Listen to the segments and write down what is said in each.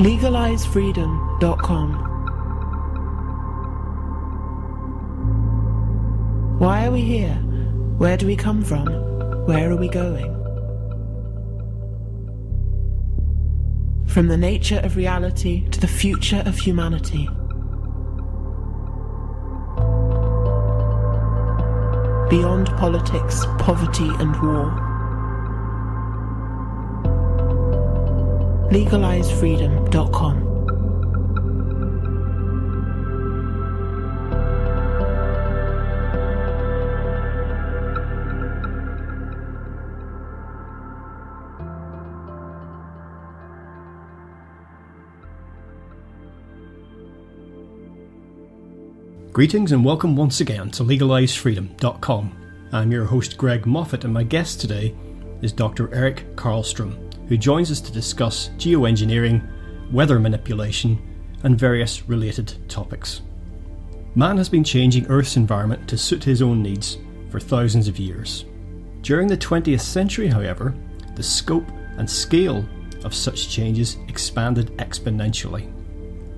LegalizeFreedom.com. Why are we here? Where do we come from? Where are we going? From the nature of reality to the future of humanity. Beyond politics, poverty and war. LegalizeFreedom.com. Greetings and welcome once again to LegalizeFreedom.com. I'm your host Greg Moffat, and my guest today is Dr. Eric Karlstrom, who joins us to discuss geoengineering, weather manipulation, and various related topics. Man has been changing Earth's environment to suit his own needs for thousands of years. During the 20th century, however, the scope and scale of such changes expanded exponentially.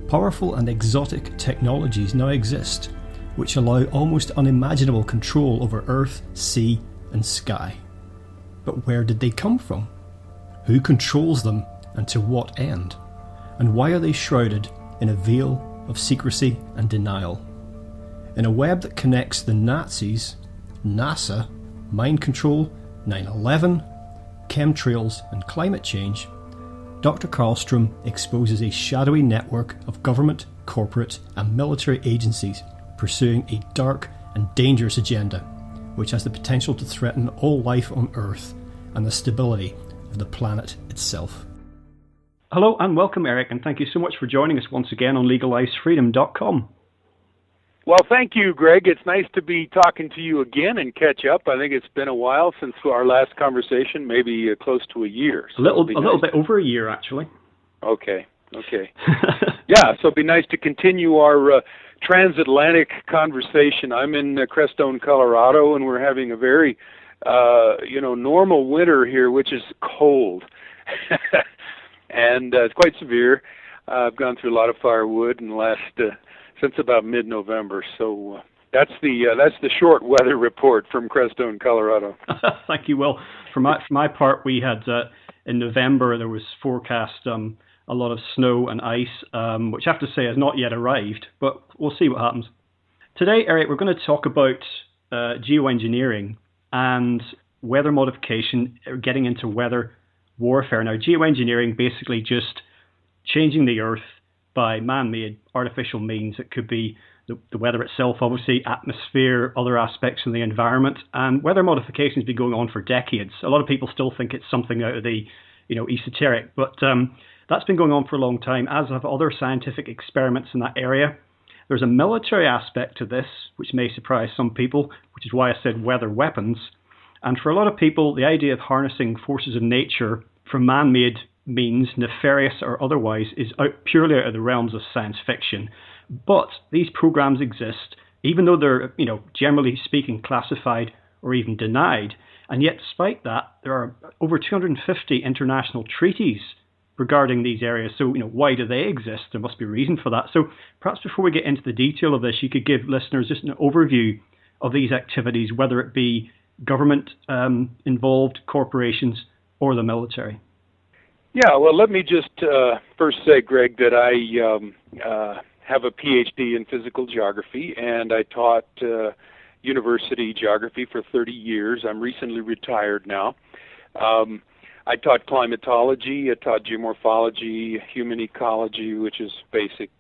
Powerful and exotic technologies now exist, which allow almost unimaginable control over Earth, sea, and sky. But where did they come from? Who controls them, and to what end? And why are they shrouded in a veil of secrecy and denial? In a web that connects the Nazis, NASA, mind control, 9/11, chemtrails, and climate change, Dr. Karlstrom exposes a shadowy network of government, corporate, and military agencies pursuing a dark and dangerous agenda, which has the potential to threaten all life on Earth and the stability of the planet itself. Hello and welcome, Eric, and thank you so much for joining us once again on LegalizeFreedom.com. Well, thank you, Greg. It's nice to be talking to you again and catch up. I think it's been a while since our last conversation, maybe close to a year. So a little bit over a year, actually. Okay. Yeah, so it'd be nice to continue our transatlantic conversation. I'm in Karlstrom, Colorado, and we're having a very, normal winter here, which is cold. And it's quite severe. I've gone through a lot of firewood in the last... since about mid-November, so that's the short weather report from Karlstrom, Colorado. Thank you. Well, for my part, we had in November there was forecast a lot of snow and ice, which I have to say has not yet arrived, but we'll see what happens. Today, Eric, we're going to talk about geoengineering and weather modification, getting into weather warfare. Now, geoengineering basically just changing the Earth by man-made artificial means. It could be the weather itself, obviously, atmosphere, other aspects of the environment, and weather modification has been going on for decades. A lot of people still think it's something out of the, esoteric, but that's been going on for a long time, as have other scientific experiments in that area. There's a military aspect to this, which may surprise some people, which is why I said weather weapons. And for a lot of people, the idea of harnessing forces of nature from man-made means, nefarious or otherwise, is purely out of the realms of science fiction. But these programs exist, even though they're, generally speaking, classified or even denied. And yet, despite that, there are over 250 international treaties regarding these areas. So, why do they exist? There must be a reason for that. So perhaps before we get into the detail of this, you could give listeners just an overview of these activities, whether it be government involved, corporations, or the military. Yeah, well, let me just first say, Greg, that I have a PhD in physical geography, and I taught university geography for 30 years. I'm recently retired now. I taught climatology, I taught geomorphology, human ecology, which is basic,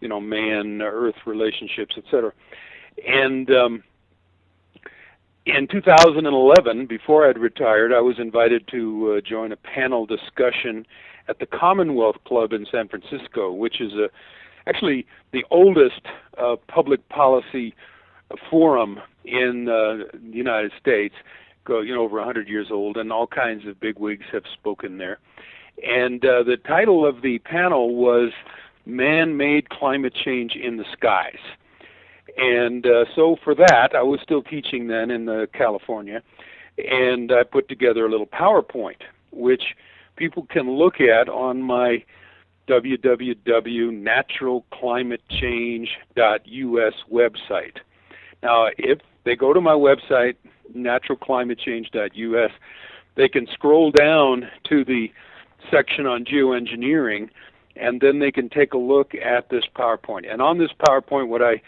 man-Earth relationships, etc. And in 2011, before I'd retired, I was invited to join a panel discussion at the Commonwealth Club in San Francisco, which is actually the oldest public policy forum in the United States, over 100 years old, and all kinds of bigwigs have spoken there. And the title of the panel was Man-Made Climate Change in the Skies. And so for that, I was still teaching then in California, and I put together a little PowerPoint, which people can look at on my www.naturalclimatechange.us website. Now, if they go to my website, naturalclimatechange.us, they can scroll down to the section on geoengineering, and then they can take a look at this PowerPoint. And on this PowerPoint, what I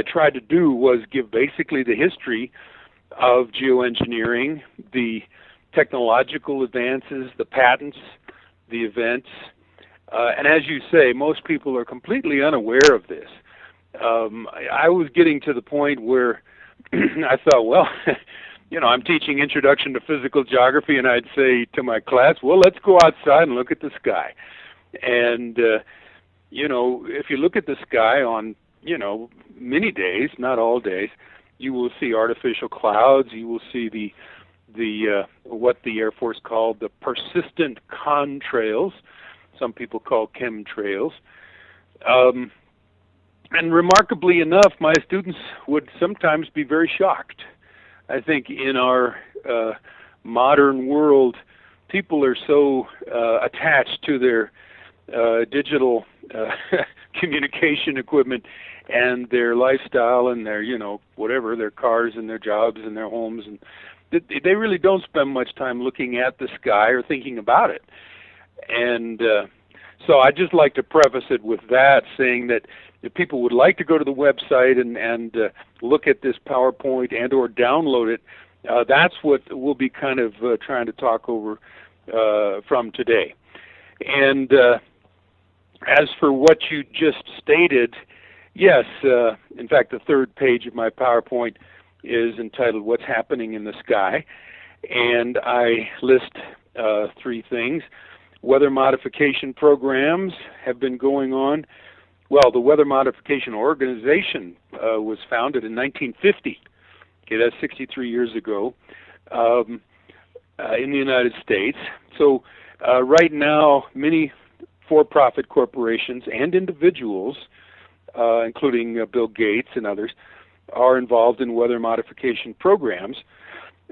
tried to do was give basically the history of geoengineering, the technological advances, the patents, the events. And as you say, most people are completely unaware of this. I was getting to the point where I thought, well, I'm teaching Introduction to Physical Geography, and I'd say to my class, well, let's go outside and look at the sky. And, if you look at the sky on, many days, not all days, you will see artificial clouds. You will see the what the Air Force called the persistent contrails. Some people call chemtrails. And remarkably enough, my students would sometimes be very shocked. I think in our modern world, people are so attached to their digital communication equipment and their lifestyle and their, whatever, their cars and their jobs and their homes, and they really don't spend much time looking at the sky or thinking about it. And so I just like to preface it with that, saying that if people would like to go to the website and look at this PowerPoint and or download it, that's what we'll be kind of trying to talk over from today. And as for what you just stated, yes, in fact, the third page of my PowerPoint is entitled What's Happening in the Sky, and I list three things. Weather modification programs have been going on. Well, the Weather Modification Organization was founded in 1950. Okay, that's 63 years ago in the United States. So right now, many for-profit corporations and individuals, including Bill Gates and others, are involved in weather modification programs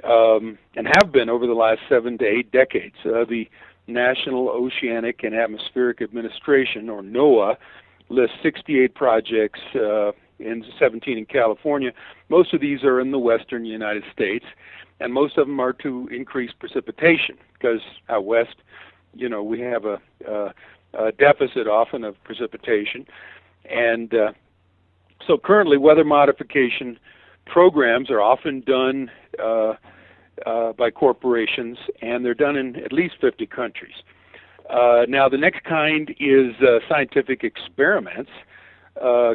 and have been over the last 7 to 8 decades. The National Oceanic and Atmospheric Administration, or NOAA, lists 68 projects, 17 in California. Most of these are in the western United States, and most of them are to increase precipitation, because out west, we have a deficit often of precipitation. And so currently weather modification programs are often done by corporations, and they're done in at least 50 countries. Now, the next kind is scientific experiments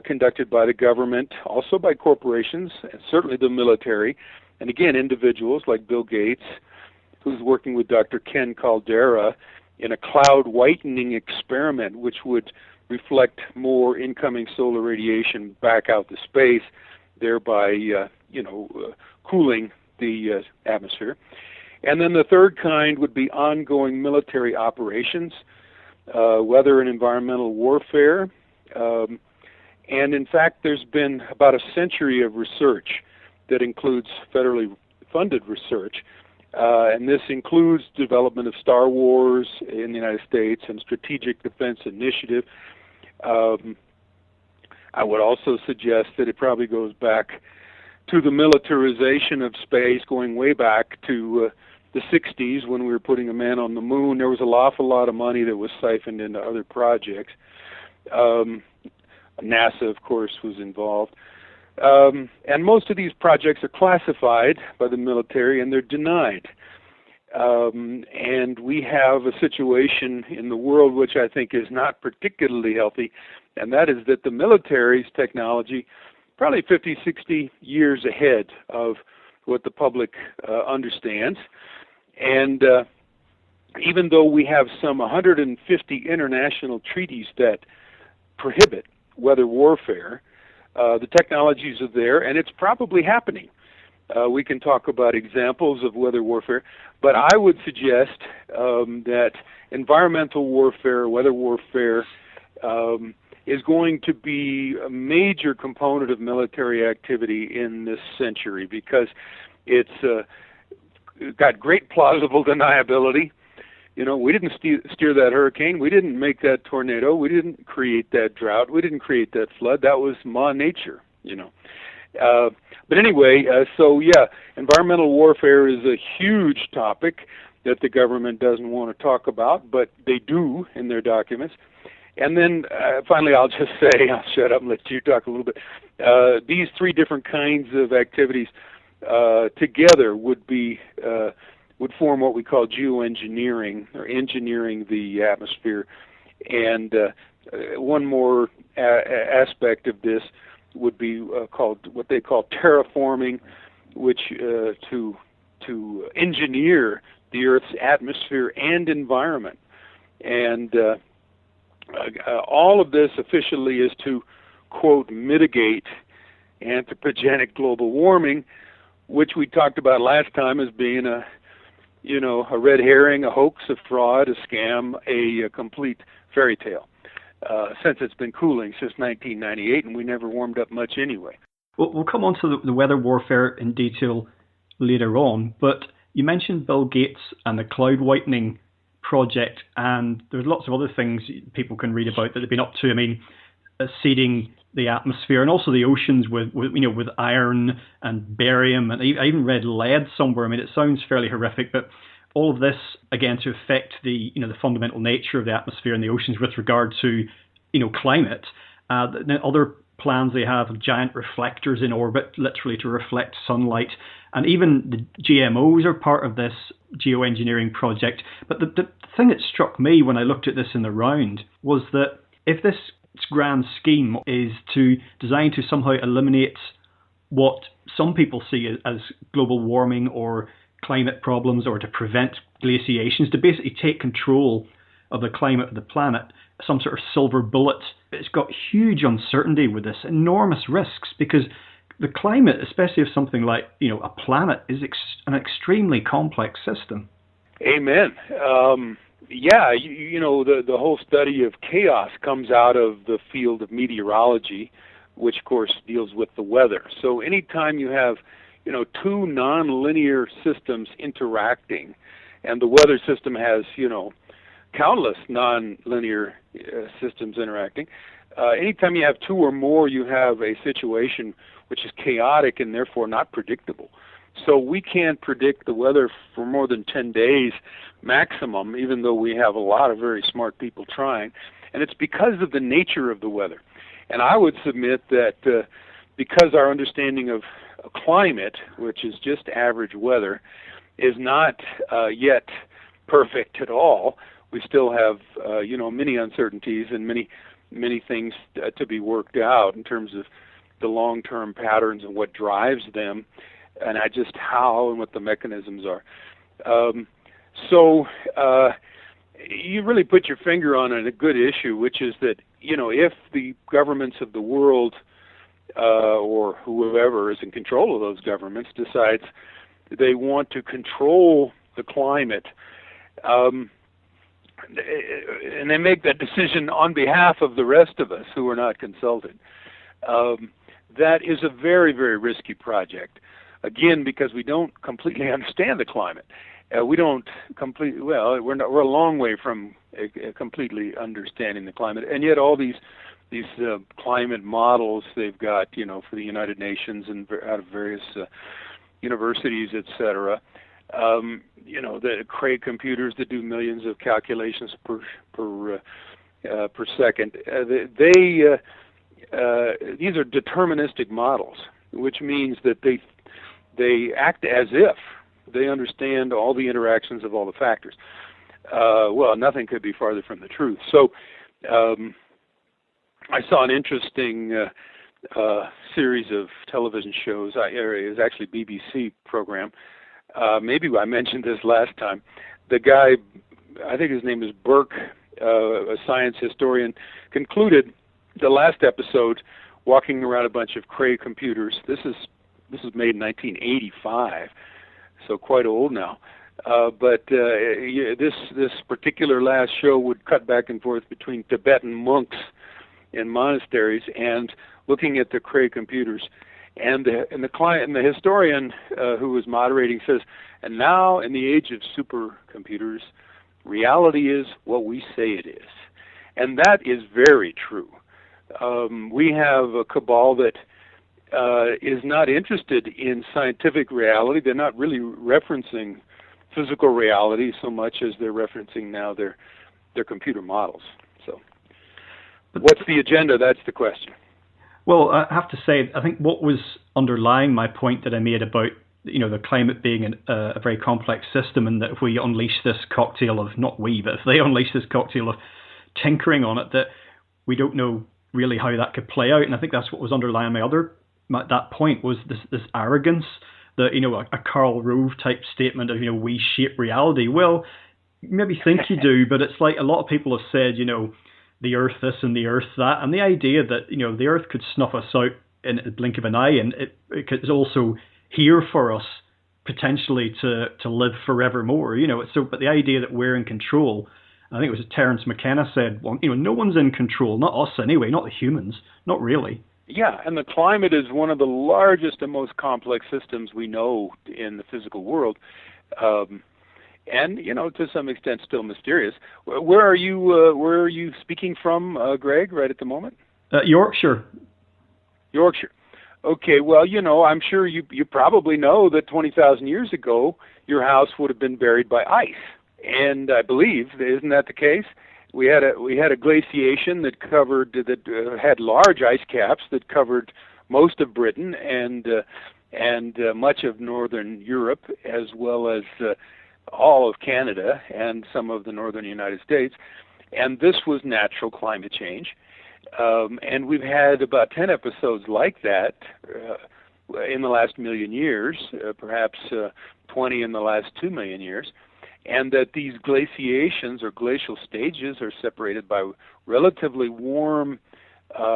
conducted by the government, also by corporations, and certainly the military, and again, individuals like Bill Gates, who's working with Dr. Ken Caldera in a cloud whitening experiment, which would reflect more incoming solar radiation back out to space, thereby, cooling the atmosphere. And then the third kind would be ongoing military operations, weather and environmental warfare. And in fact, there's been about a century of research that includes federally funded research. And this includes development of Star Wars in the United States and Strategic Defense Initiative. I would also suggest that it probably goes back to the militarization of space, going way back to the 60s when we were putting a man on the moon. There was an awful lot of money that was siphoned into other projects. NASA, of course, was involved. And most of these projects are classified by the military, and they're denied. And we have a situation in the world which I think is not particularly healthy, and that is that the military's technology probably 50, 60 years ahead of what the public understands. And even though we have some 150 international treaties that prohibit weather warfare, the technologies are there, and it's probably happening. We can talk about examples of weather warfare, but I would suggest that environmental warfare, weather warfare, is going to be a major component of military activity in this century, because it's got great plausible deniability, We didn't steer that hurricane. We didn't make that tornado. We didn't create that drought. We didn't create that flood. That was Ma Nature, But anyway, environmental warfare is a huge topic that the government doesn't want to talk about, but they do in their documents. And then finally, I'll just say, I'll shut up and let you talk a little bit. These three different kinds of activities together would form what we call geo-engineering, or engineering the atmosphere. And one more aspect of this would be called what they call terraforming, which to engineer the Earth's atmosphere and environment. And all of this officially is to, quote, mitigate anthropogenic global warming, which we talked about last time as being a red herring, a hoax, a fraud, a scam, a complete fairy tale, since it's been cooling since 1998, and we never warmed up much anyway. Well, we'll come on to the weather warfare in detail later on, but you mentioned Bill Gates and the cloud whitening project, and there's lots of other things people can read about that they've been up to. I mean, seeding the atmosphere and also the oceans with iron and barium, and I even read lead somewhere. I mean, it sounds fairly horrific, but all of this again to affect the fundamental nature of the atmosphere and the oceans with regard to climate. The other plans they have giant reflectors in orbit, literally to reflect sunlight, and even the GMOs are part of this geoengineering project. But the thing that struck me when I looked at this in the round was that if this grand scheme is designed to somehow eliminate what some people see as global warming or climate problems, or to prevent glaciations, to basically take control of the climate of the planet, some sort of silver bullet, it's got huge uncertainty with this, enormous risks, because the climate, especially of something like a planet, is an extremely complex system. Amen. The whole study of chaos comes out of the field of meteorology, which of course deals with the weather. So anytime you have two nonlinear systems interacting, and the weather system has countless nonlinear systems interacting, anytime you have two or more, you have a situation which is chaotic and therefore not predictable. So we can't predict the weather for more than 10 days maximum, even though we have a lot of very smart people trying. And it's because of the nature of the weather. And I would submit that because our understanding of climate, which is just average weather, is not yet perfect at all, we still have many uncertainties and many things to be worked out in terms of the long-term patterns and what drives them, and just how and what the mechanisms are. So you really put your finger on a good issue, which is that if the governments of the world or whoever is in control of those governments decides they want to control the climate, and they make that decision on behalf of the rest of us who are not consulted, that is a very, very risky project. Again, because we don't completely understand the climate. We're a long way from completely understanding the climate, and yet all these climate models they've got, for the United Nations and out of various universities, etc. The Cray computers that do millions of calculations per second. These are deterministic models, which means that they act as if they understand all the interactions of all the factors. Nothing could be farther from the truth. So I saw an interesting series of television shows. It was actually a BBC program. Maybe I mentioned this last time. The guy, I think his name is Burke, a science historian, concluded the last episode walking around a bunch of Cray computers. This is made in 1985, so quite old now. But this particular last show would cut back and forth between Tibetan monks in monasteries and looking at the Cray computers. And the historian who was moderating says, and now in the age of supercomputers, reality is what we say it is. And that is very true. We have a cabal that is not interested in scientific reality. They're not really referencing physical reality so much as they're referencing now their computer models. So what's the agenda? That's the question. Well, I have to say, I think what was underlying my point that I made about the climate being a very complex system, and that if we unleash this cocktail of, not we, but if they unleash this cocktail of tinkering on it, that we don't know really how that could play out. And I think that's what was underlying that point was this arrogance, that a Karl Rove type statement of we shape reality. Well, maybe think you do, but it's like a lot of people have said the Earth this and the Earth that, and the idea that the Earth could snuff us out in a blink of an eye, and it is also here for us potentially to live forevermore. But the idea that we're in control, I think it was Terence McKenna said, well, no one's in control, not us anyway, not the humans, not really. Yeah, and the climate is one of the largest and most complex systems we know in the physical world, and to some extent still mysterious. Where are you speaking from, Greg? Right at the moment? Yorkshire. Yorkshire. Okay, well, I'm sure you probably know that 20,000 years ago, your house would have been buried by ice. And I believe, isn't that the case? We had a glaciation that had large ice caps that covered most of Britain and much of northern Europe, as well as all of Canada and some of the northern United States. And this was natural climate change. And we've had about 10 episodes like that in the last million years, perhaps 20 in the last 2 million years, and that these glaciations or glacial stages are separated by relatively warm,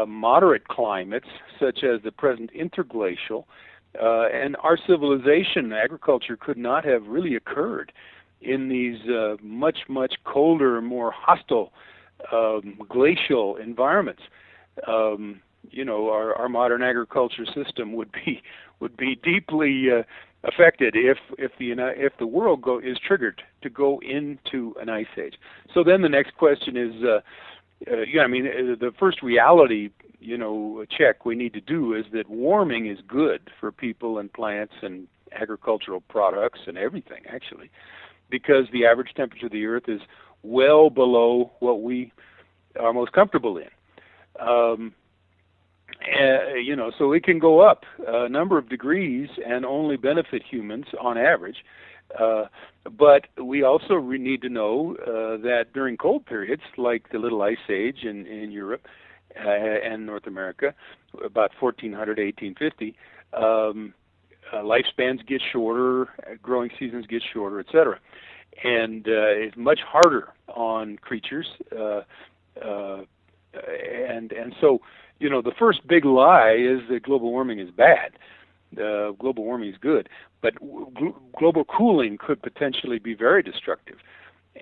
moderate climates, such as the present interglacial, and our civilization, agriculture, could not have really occurred in these much, much colder, more hostile glacial environments. Our modern agriculture system would be deeply affected if the world is triggered to go into an ice age. So then the next question is, the first reality check we need to do is that warming is good for people and plants and agricultural products and everything, actually, because the average temperature of the Earth is well below what we are most comfortable in. So it can go up a number of degrees and only benefit humans on average. But we also need to know that during cold periods, like the Little Ice Age in Europe and North America, about 1400 to 1850, lifespans get shorter, growing seasons get shorter, etc. And it's much harder on creatures. And so, the first big lie is that global warming is bad. Global warming is good, but global cooling could potentially be very destructive.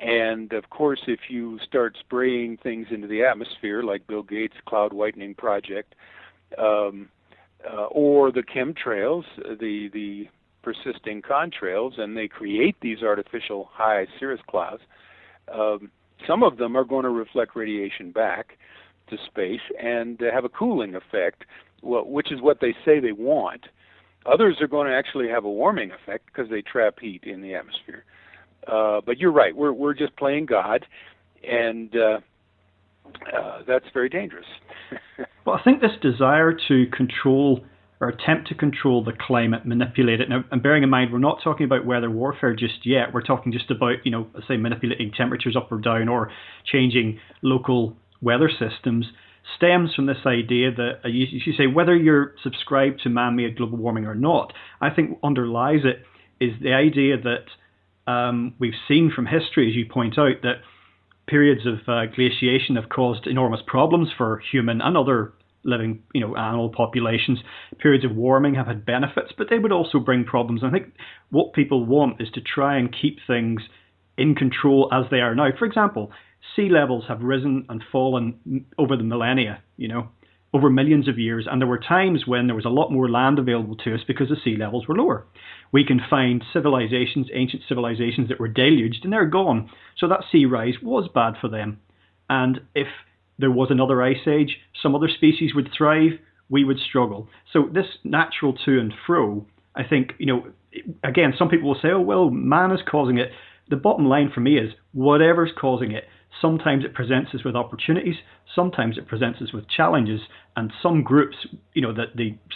And of course, if you start spraying things into the atmosphere, like Bill Gates' cloud whitening project, or the chemtrails, the persisting contrails, and they create these artificial high cirrus clouds, some of them are going to reflect radiation back to space and have a cooling effect, which is what they say they want. Others are going to actually have a warming effect because they trap heat in the atmosphere. But you're right, we're just playing God, and that's very dangerous. Well, I think this desire to control or attempt to control the climate, manipulate it. Now, and bearing in mind, we're not talking about weather warfare just yet. We're talking just about, say, manipulating temperatures up or down or changing local weather systems, stems from this idea that, you say, whether you're subscribed to man-made global warming or not, I think underlies it is the idea that we've seen from history, as you point out, that periods of glaciation have caused enormous problems for human and other living, animal populations. Periods of warming have had benefits, but they would also bring problems. And I think what people want is to try and keep things in control as they are now. For example, sea levels have risen and fallen over the millennia, over millions of years, and there were times when there was a lot more land available to us because the sea levels were lower. We can find civilizations, ancient civilizations that were deluged, and they're gone. So that sea rise was bad for them. And if there was another ice age, some other species would thrive, we would struggle. So this natural to and fro, I think, again, some people will say, oh, well, man is causing it. The bottom line for me is whatever's causing it, sometimes it presents us with opportunities, sometimes it presents us with challenges, and some groups,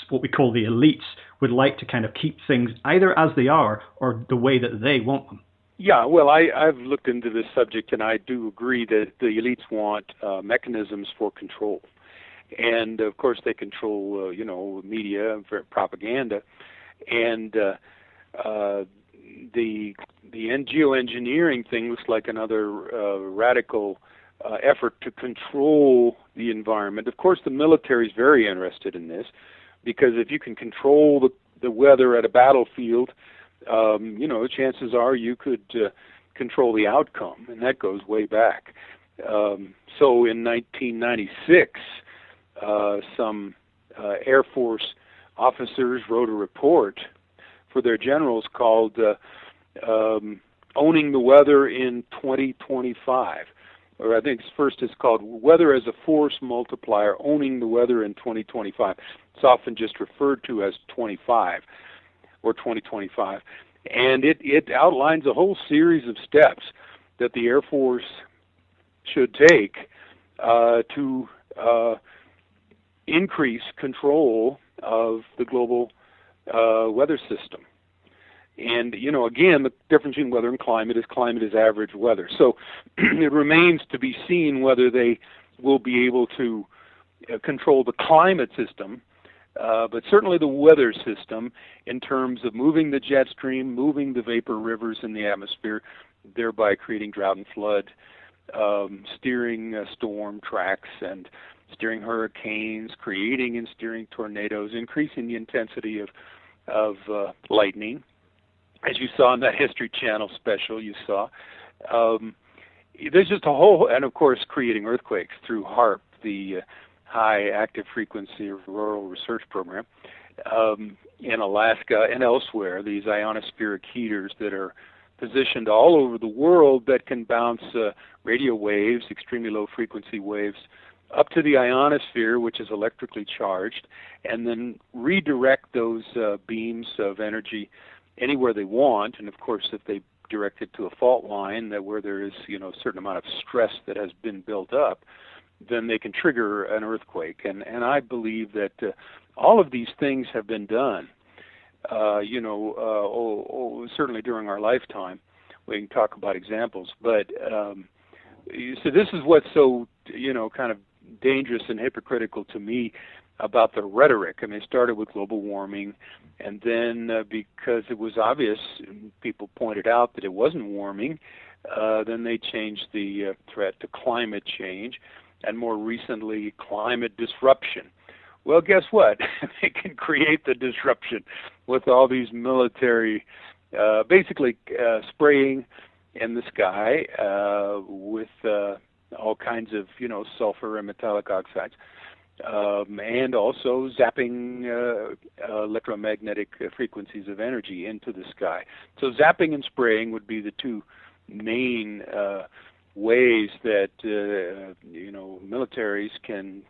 what we call the elites, would like to kind of keep things either as they are or the way that they want them. Yeah, well, I've looked into this subject, and I do agree that the elites want mechanisms for control. And, of course, they control, media, propaganda, and the geo-engineering thing looks like another radical effort to control the environment. Of course, the military is very interested in this, because if you can control the weather at a battlefield, chances are you could control the outcome, and that goes way back. So in 1996, some Air Force officers wrote a report for their generals called Owning the Weather in 2025. Or I think first it's called Weather as a Force Multiplier, Owning the Weather in 2025. It's often just referred to as 25 or 2025. And it outlines a whole series of steps that the Air Force should take to increase control of the global weather system. And, again, the difference between weather and climate is average weather. So it remains to be seen whether they will be able to control the climate system, but certainly the weather system in terms of moving the jet stream, moving the vapor rivers in the atmosphere, thereby creating drought and flood, steering storm tracks and steering hurricanes, creating and steering tornadoes, increasing the intensity of lightning. As you saw in that History Channel special you saw, there's just a whole, and of course creating earthquakes through HAARP, the High Active Frequency Auroral Research Program, in Alaska and elsewhere, these ionospheric heaters that are positioned all over the world that can bounce radio waves, extremely low frequency waves, up to the ionosphere, which is electrically charged, and then redirect those beams of energy anywhere they want. And of course, if they direct it to a fault line where there is, a certain amount of stress that has been built up, then they can trigger an earthquake. And I believe that all of these things have been done, certainly during our lifetime. We can talk about examples, but so this is what's so, kind of dangerous and hypocritical to me about the rhetoric. I mean, it started with global warming, and then because it was obvious, people pointed out that it wasn't warming, then they changed the threat to climate change, and more recently, climate disruption. Well, guess what? They can create the disruption with all these military, basically spraying in the sky with all kinds of, sulfur and metallic oxides. And also zapping electromagnetic frequencies of energy into the sky. So zapping and spraying would be the two main ways that militaries can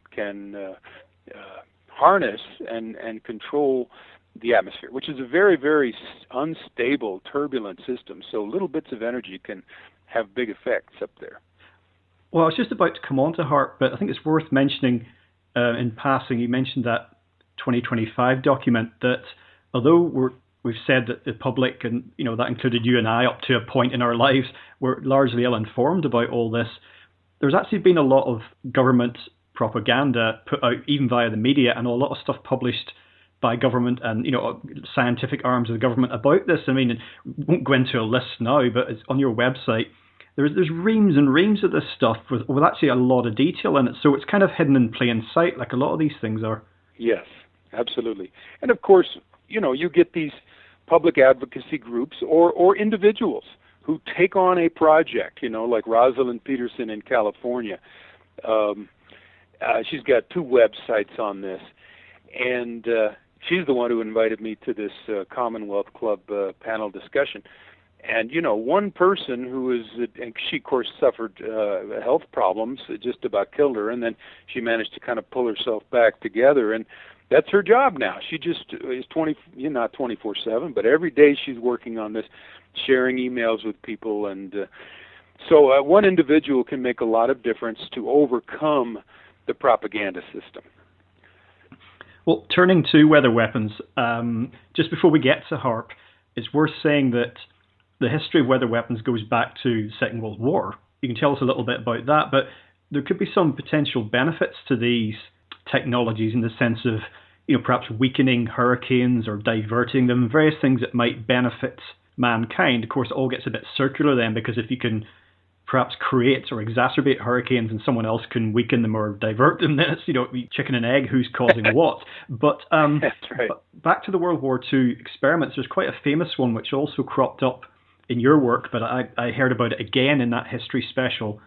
harness and control the atmosphere, which is a very, very unstable, turbulent system. So little bits of energy can have big effects up there. Well, I was just about to come on to HAARP, but I think it's worth mentioning in passing, you mentioned that 2025 document that although we've said that the public, and that included you and I up to a point in our lives, were largely ill-informed about all this, there's actually been a lot of government propaganda put out even via the media, and a lot of stuff published by government and scientific arms of the government about this. I mean, we won't go into a list now, but it's on your website. There's reams and reams of this stuff with actually a lot of detail in it. So it's kind of hidden in plain sight, like a lot of these things are. Yes, absolutely. And of course, you get these public advocacy groups or individuals who take on a project, like Rosalind Peterson in California. She's got 2 websites on this, and she's the one who invited me to this Commonwealth Club panel discussion. And, one person who is, and she, of course, suffered health problems, it just about killed her, and then she managed to kind of pull herself back together, and that's her job now. She just is not 24/7, but every day she's working on this, sharing emails with people, and so one individual can make a lot of difference to overcome the propaganda system. Well, turning to weather weapons, just before we get to HAARP, it's worth saying that the history of weather weapons goes back to the Second World War. You can tell us a little bit about that, but there could be some potential benefits to these technologies in the sense of, perhaps weakening hurricanes or diverting them, various things that might benefit mankind. Of course, it all gets a bit circular then, because if you can perhaps create or exacerbate hurricanes and someone else can weaken them or divert them, then it's, chicken and egg, who's causing what. But That's right. But back to the World War II experiments, there's quite a famous one which also cropped up in your work, but I heard about it again in that History Channel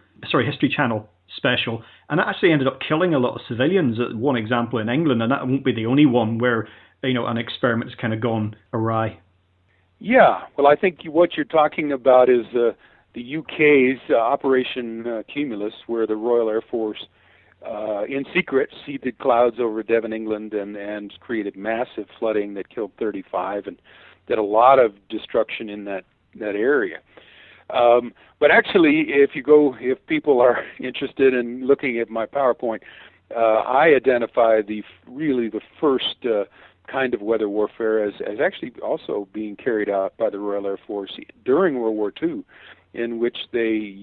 special, and it actually ended up killing a lot of civilians. One example in England, and that won't be the only one where an experiment's kind of gone awry. Yeah, well, I think what you're talking about is the UK's Operation Cumulus, where the Royal Air Force, in secret, seeded clouds over Devon, England, and created massive flooding that killed 35 and did a lot of destruction in that area. But actually, if people are interested in looking at my PowerPoint, I identify the first kind of weather warfare as actually also being carried out by the Royal Air Force during World War II, in which they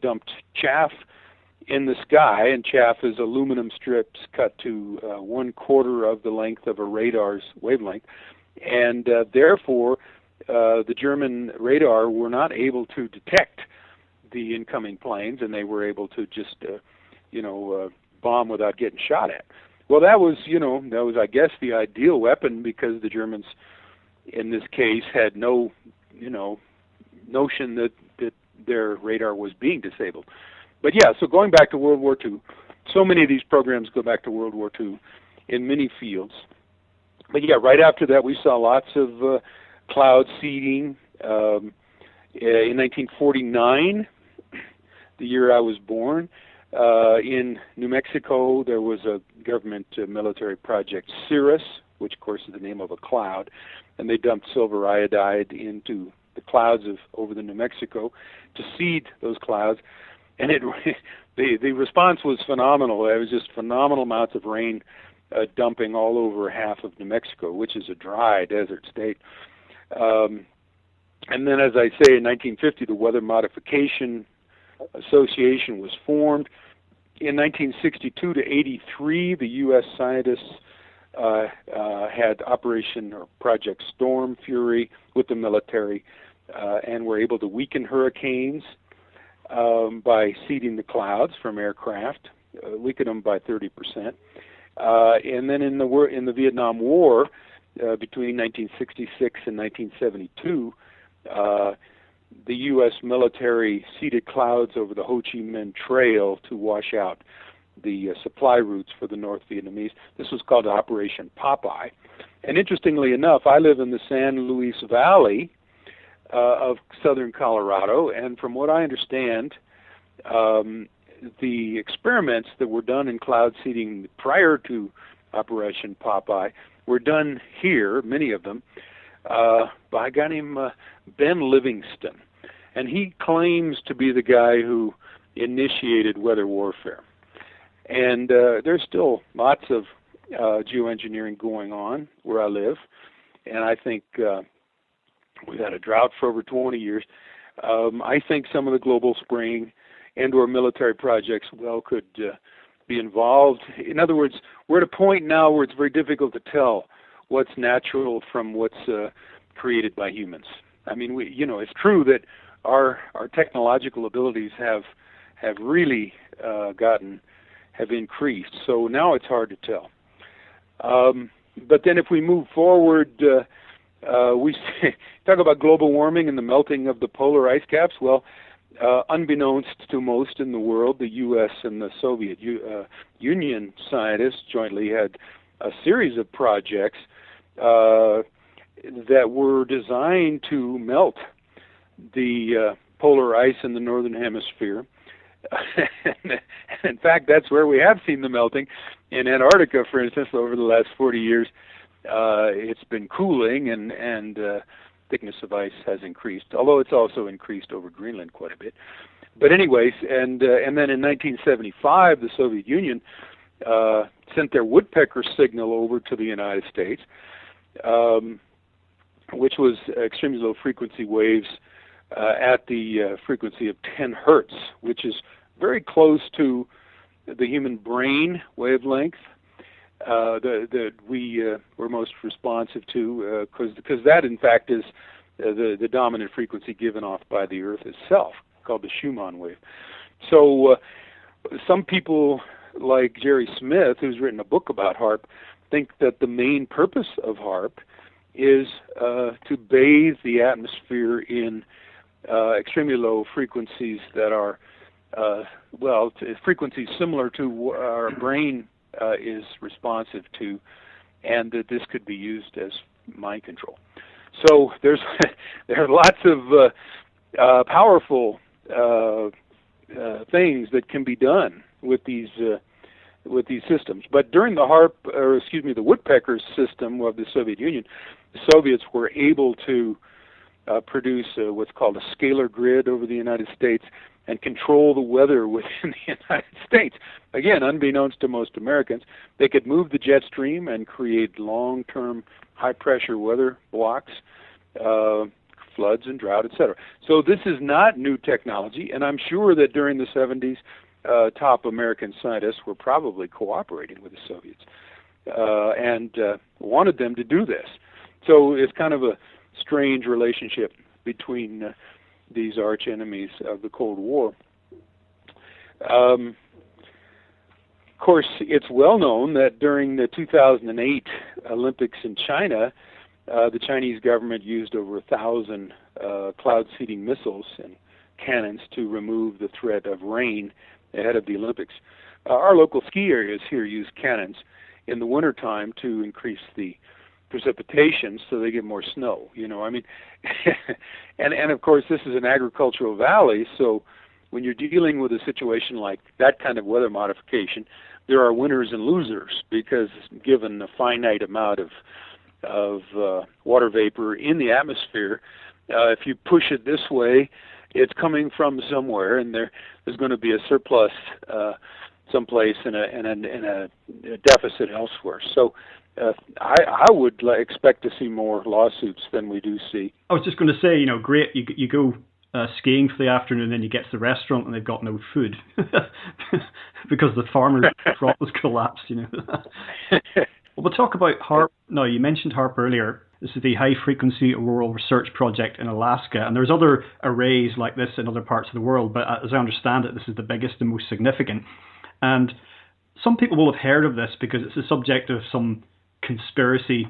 dumped chaff in the sky, and chaff is aluminum strips cut to 1/4 of the length of a radar's wavelength, and therefore the German radar were not able to detect the incoming planes, and they were able to just bomb without getting shot at. Well, that was I guess the ideal weapon, because the Germans in this case had no notion that their radar was being disabled. But yeah, so going back to World War II, so many of these programs go back to World War II in many fields. But yeah, right after that we saw lots of cloud seeding. In 1949, the year I was born, in New Mexico there was a government military project, Cirrus, which of course is the name of a cloud, and they dumped silver iodide into the clouds over the New Mexico to seed those clouds, and the response was phenomenal. It was just phenomenal amounts of rain dumping all over half of New Mexico, which is a dry desert state. And then, as I say, in 1950, the Weather Modification Association was formed. In 1962 to 83, the U.S. scientists had Operation or Project Storm Fury with the military, and were able to weaken hurricanes by seeding the clouds from aircraft, weaken them by 30%. And then in the Vietnam War, between 1966 and 1972, the U.S. military seeded clouds over the Ho Chi Minh Trail to wash out the supply routes for the North Vietnamese. This was called Operation Popeye. And interestingly enough, I live in the San Luis Valley of southern Colorado, and from what I understand, the experiments that were done in cloud seeding prior to Operation Popeye were done here, many of them, by a guy named Ben Livingston. And he claims to be the guy who initiated weather warfare. And there's still lots of geoengineering going on where I live. And I think we've had a drought for over 20 years. I think some of the global spring and or military projects could be involved. In other words, we're at a point now where it's very difficult to tell what's natural from what's created by humans. I mean, it's true that our technological abilities have really have increased. So now it's hard to tell. But then if we move forward, we talk about global warming and the melting of the polar ice caps. Well, unbeknownst to most in the world, the U.S. and the Soviet Union scientists jointly had a series of projects that were designed to melt the polar ice in the northern hemisphere. In fact, that's where we have seen the melting. In Antarctica, for instance, over the last 40 years, it's been cooling, and thickness of ice has increased, although it's also increased over Greenland quite a bit. But anyways, and then in 1975, the Soviet Union sent their woodpecker signal over to the United States, which was extremely low frequency waves at the frequency of 10 hertz, which is very close to the human brain wavelength that we were most responsive to, because that, in fact, is the dominant frequency given off by the Earth itself, called the Schumann wave. So some people, like Jerry Smith, who's written a book about HAARP, think that the main purpose of HAARP is to bathe the atmosphere in extremely low frequencies that are, frequencies similar to what our brain is responsive to, and that this could be used as mind control. So there are lots of powerful things that can be done with these systems. But during the woodpecker system of the Soviet Union, the Soviets were able to produce what's called a scalar grid over the United States and control the weather within the United States. Again, unbeknownst to most Americans, they could move the jet stream and create long-term high-pressure weather blocks, floods and drought, etc. So this is not new technology, and I'm sure that during the 70s, top American scientists were probably cooperating with the Soviets and wanted them to do this. So it's kind of a strange relationship between these arch enemies of the Cold War. Of course, it's well known that during the 2008 Olympics in China, the Chinese government used over 1,000 cloud-seeding missiles and cannons to remove the threat of rain ahead of the Olympics. Our local ski areas here use cannons in the wintertime to increase the precipitation so they get more snow, and of course this is an agricultural valley, so when you're dealing with a situation like that kind of weather modification, there are winners and losers, because given a finite amount of water vapor in the atmosphere, if you push it this way, it's coming from somewhere, and there's going to be a surplus someplace and a deficit elsewhere. So I would expect to see more lawsuits than we do see. I was just going to say, great, you go skiing for the afternoon, and then you get to the restaurant and they've got no food because the farmer's crop was collapsed. Well, we'll talk about HAARP. No, you mentioned HAARP earlier. This is the High Frequency Auroral Research Project in Alaska, and there's other arrays like this in other parts of the world, but as I understand it, this is the biggest and most significant. And some people will have heard of this because it's the subject of some conspiracy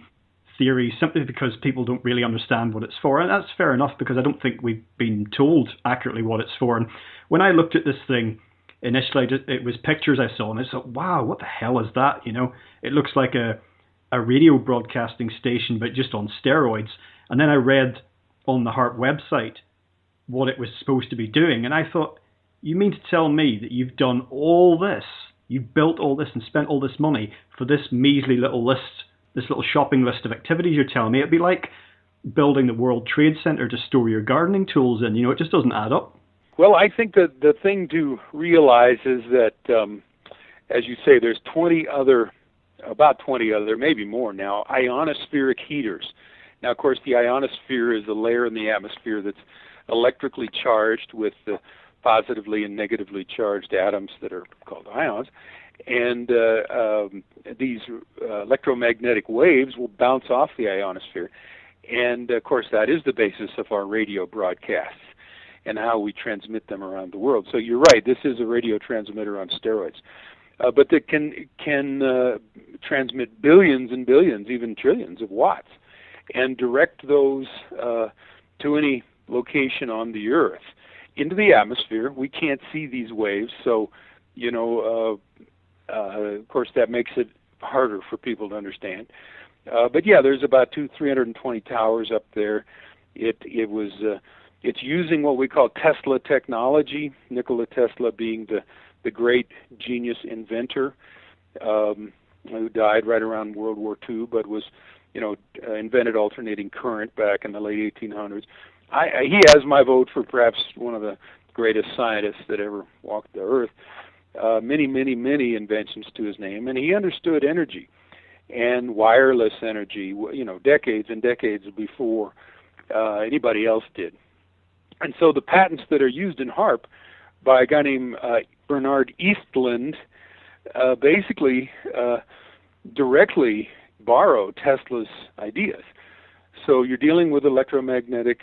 theory, simply because people don't really understand what it's for. And that's fair enough, because I don't think we've been told accurately what it's for. And when I looked at this thing, initially it was pictures I saw, and I thought, wow, what the hell is that? It looks like a radio broadcasting station, but just on steroids. And then I read on the HAARP website what it was supposed to be doing, and I thought, you mean to tell me that you've done all this, you've built all this and spent all this money for this measly little list, this little shopping list of activities you're telling me? It'd be like building the World Trade Center to store your gardening tools in. It just doesn't add up. Well, I think that the thing to realize is that, as you say, there's about 20 other, maybe more now, ionospheric heaters. Now, of course, the ionosphere is a layer in the atmosphere that's electrically charged with the positively and negatively charged atoms that are called ions. And these electromagnetic waves will bounce off the ionosphere. And, of course, that is the basis of our radio broadcasts and how we transmit them around the world. So you're right, this is a radio transmitter on steroids. But that can transmit billions and billions, even trillions of watts, and direct those to any location on the Earth. into the atmosphere. We can't see these waves, so of course that makes it harder for people to understand. But yeah, there's about 320 towers up there. It's using what we call Tesla technology. Nikola Tesla being the great genius inventor, who died right around World War II, but was invented alternating current back in the late 1800s. He has my vote for perhaps one of the greatest scientists that ever walked the earth. Many inventions to his name, and he understood energy and wireless energy, decades and decades before anybody else did. And so the patents that are used in HARP by a guy named Bernard Eastland basically directly borrow Tesla's ideas. So you're dealing with electromagnetic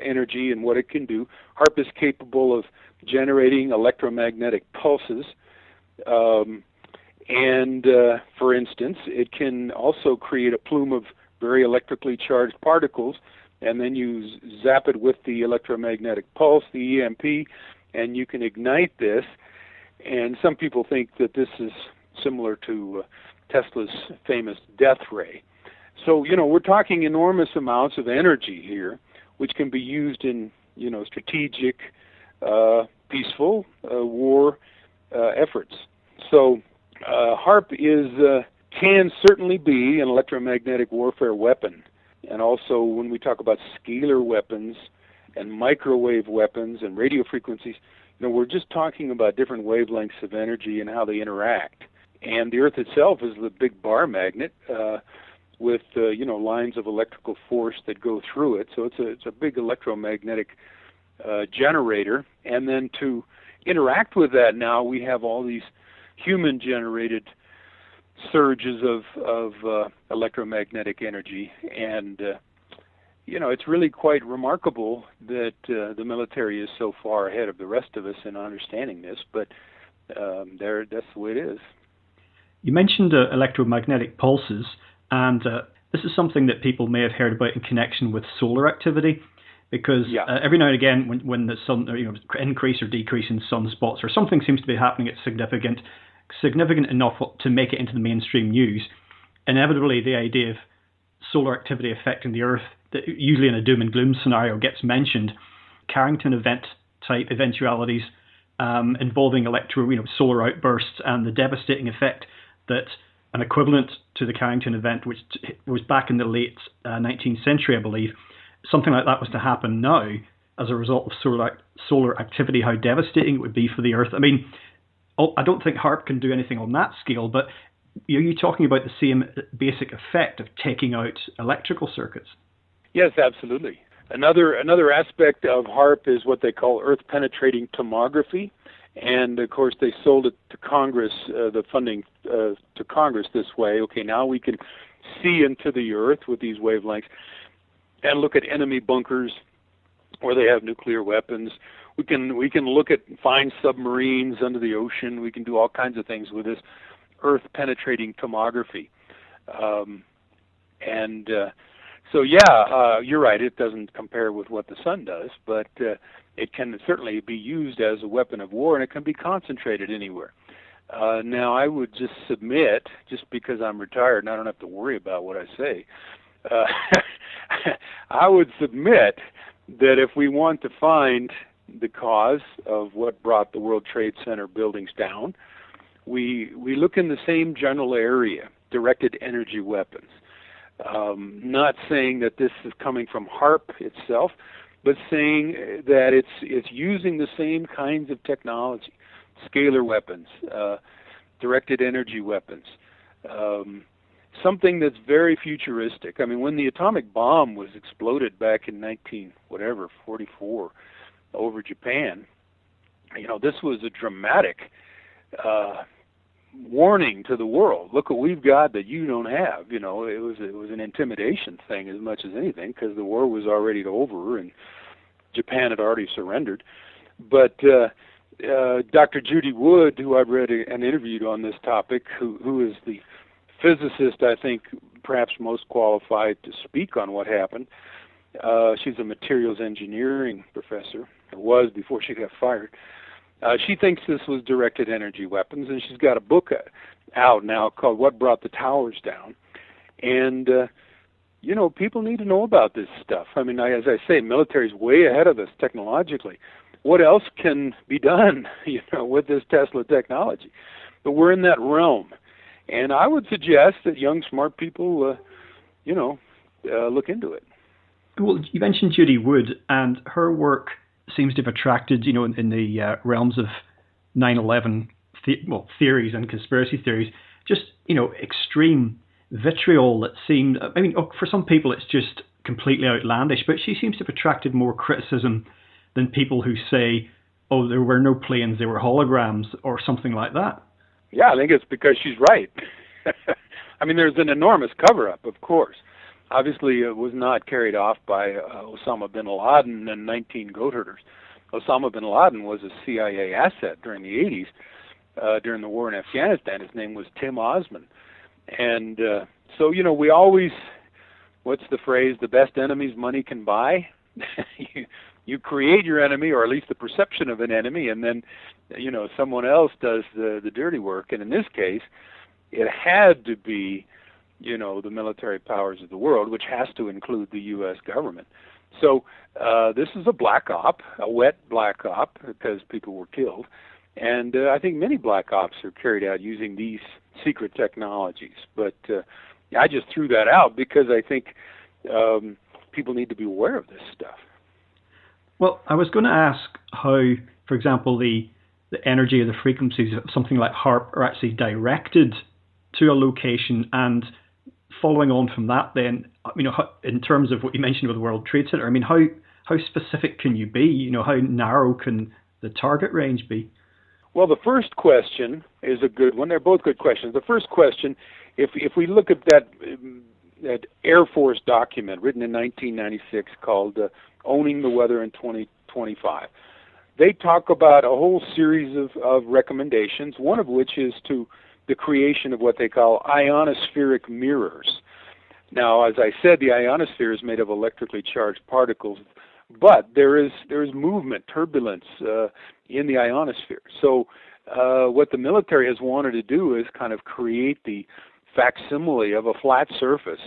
energy and what it can do. HARP is capable of generating electromagnetic pulses. For instance, it can also create a plume of very electrically charged particles, and then you zap it with the electromagnetic pulse, the EMP, and you can ignite this. And some people think that this is similar to Tesla's famous death ray. So, we're talking enormous amounts of energy here, which can be used in, strategic, peaceful war efforts. So, HARP can certainly be an electromagnetic warfare weapon. And also, when we talk about scalar weapons and microwave weapons and radio frequencies, we're just talking about different wavelengths of energy and how they interact. And the Earth itself is the big bar magnet with lines of electrical force that go through it. So it's a big electromagnetic generator. And then to interact with that, now we have all these human-generated surges of electromagnetic energy, and it's really quite remarkable that the military is so far ahead of the rest of us in understanding this. But that's the way it is. You mentioned electromagnetic pulses, and this is something that people may have heard about in connection with solar activity, because every now and again, when the sun, increase or decrease in sunspots or something seems to be happening, it's significant enough to make it into the mainstream news. Inevitably, the idea of solar activity affecting the Earth, that usually in a doom and gloom scenario, gets mentioned. Carrington event type eventualities involving solar outbursts and the devastating effect that an equivalent to the Carrington event, which was back in the late 19th century, I believe, something like that was to happen now as a result of solar activity, how devastating it would be for the Earth. I mean, I don't think HARP can do anything on that scale, but are you talking about the same basic effect of taking out electrical circuits? Yes, absolutely. Another aspect of HARP is what they call Earth-penetrating tomography. And, of course, they sold it to Congress, the funding to Congress this way. Okay, now we can see into the Earth with these wavelengths and look at enemy bunkers where they have nuclear weapons. We can look at find submarines under the ocean. We can do all kinds of things with this Earth-penetrating tomography. You're right. It doesn't compare with what the sun does, but it can certainly be used as a weapon of war, and it can be concentrated anywhere. Now, I would just submit, just because I'm retired and I don't have to worry about what I say, I would submit that if we want to find the cause of what brought the World Trade Center buildings down, we look in the same general area, directed energy weapons. Not saying that this is coming from HARP itself, but saying that it's using the same kinds of technology, scalar weapons, directed energy weapons, something that's very futuristic. I mean, when the atomic bomb was exploded back in 1944 over Japan, this was a dramatic warning to the world. Look what we've got that you don't have. It was an intimidation thing as much as anything, because the war was already over and Japan had already surrendered. But Dr. Judy Wood, who I've read and interviewed on this topic, who is the physicist I think perhaps most qualified to speak on what happened, She's a materials engineering professor. It was before she got fired. She thinks this was directed energy weapons, and she's got a book out now called What Brought the Towers Down. And, people need to know about this stuff. I mean, as I say, military's way ahead of us technologically. What else can be done, with this Tesla technology? But we're in that realm. And I would suggest that young, smart people, look into it. Well, you mentioned Judy Wood, and her work seems to have attracted, in the realms of 9/11 theories and conspiracy theories, just, extreme vitriol that seemed, for some people it's just completely outlandish, but she seems to have attracted more criticism than people who say, oh, there were no planes, they were holograms, or something like that. Yeah, I think it's because she's right. There's an enormous cover-up, of course. Obviously, it was not carried off by Osama bin Laden and 19 goat herders. Osama bin Laden was a CIA asset during the 80s, during the war in Afghanistan. His name was Tim Osman. And so, we always, what's the phrase, the best enemies money can buy? You create your enemy, or at least the perception of an enemy, and then, someone else does the dirty work. And in this case, it had to be, the military powers of the world, which has to include the U.S. government. So this is a black op, a wet black op, because people were killed. And I think many black ops are carried out using these secret technologies. But I just threw that out because I think people need to be aware of this stuff. Well, I was going to ask how, for example, the energy or the frequencies of something like HAARP are actually directed to a location, and following on from that then, in terms of what you mentioned with the World Trade Center, how specific can you be? How narrow can the target range be? Well, the first question is a good one. They're both good questions. The first question, if we look at that Air Force document written in 1996 called Owning the Weather in 2025, they talk about a whole series of recommendations, one of which is to the creation of what they call ionospheric mirrors. Now, as I said, the ionosphere is made of electrically charged particles, but there is movement, turbulence in the ionosphere. So what the military has wanted to do is kind of create the facsimile of a flat surface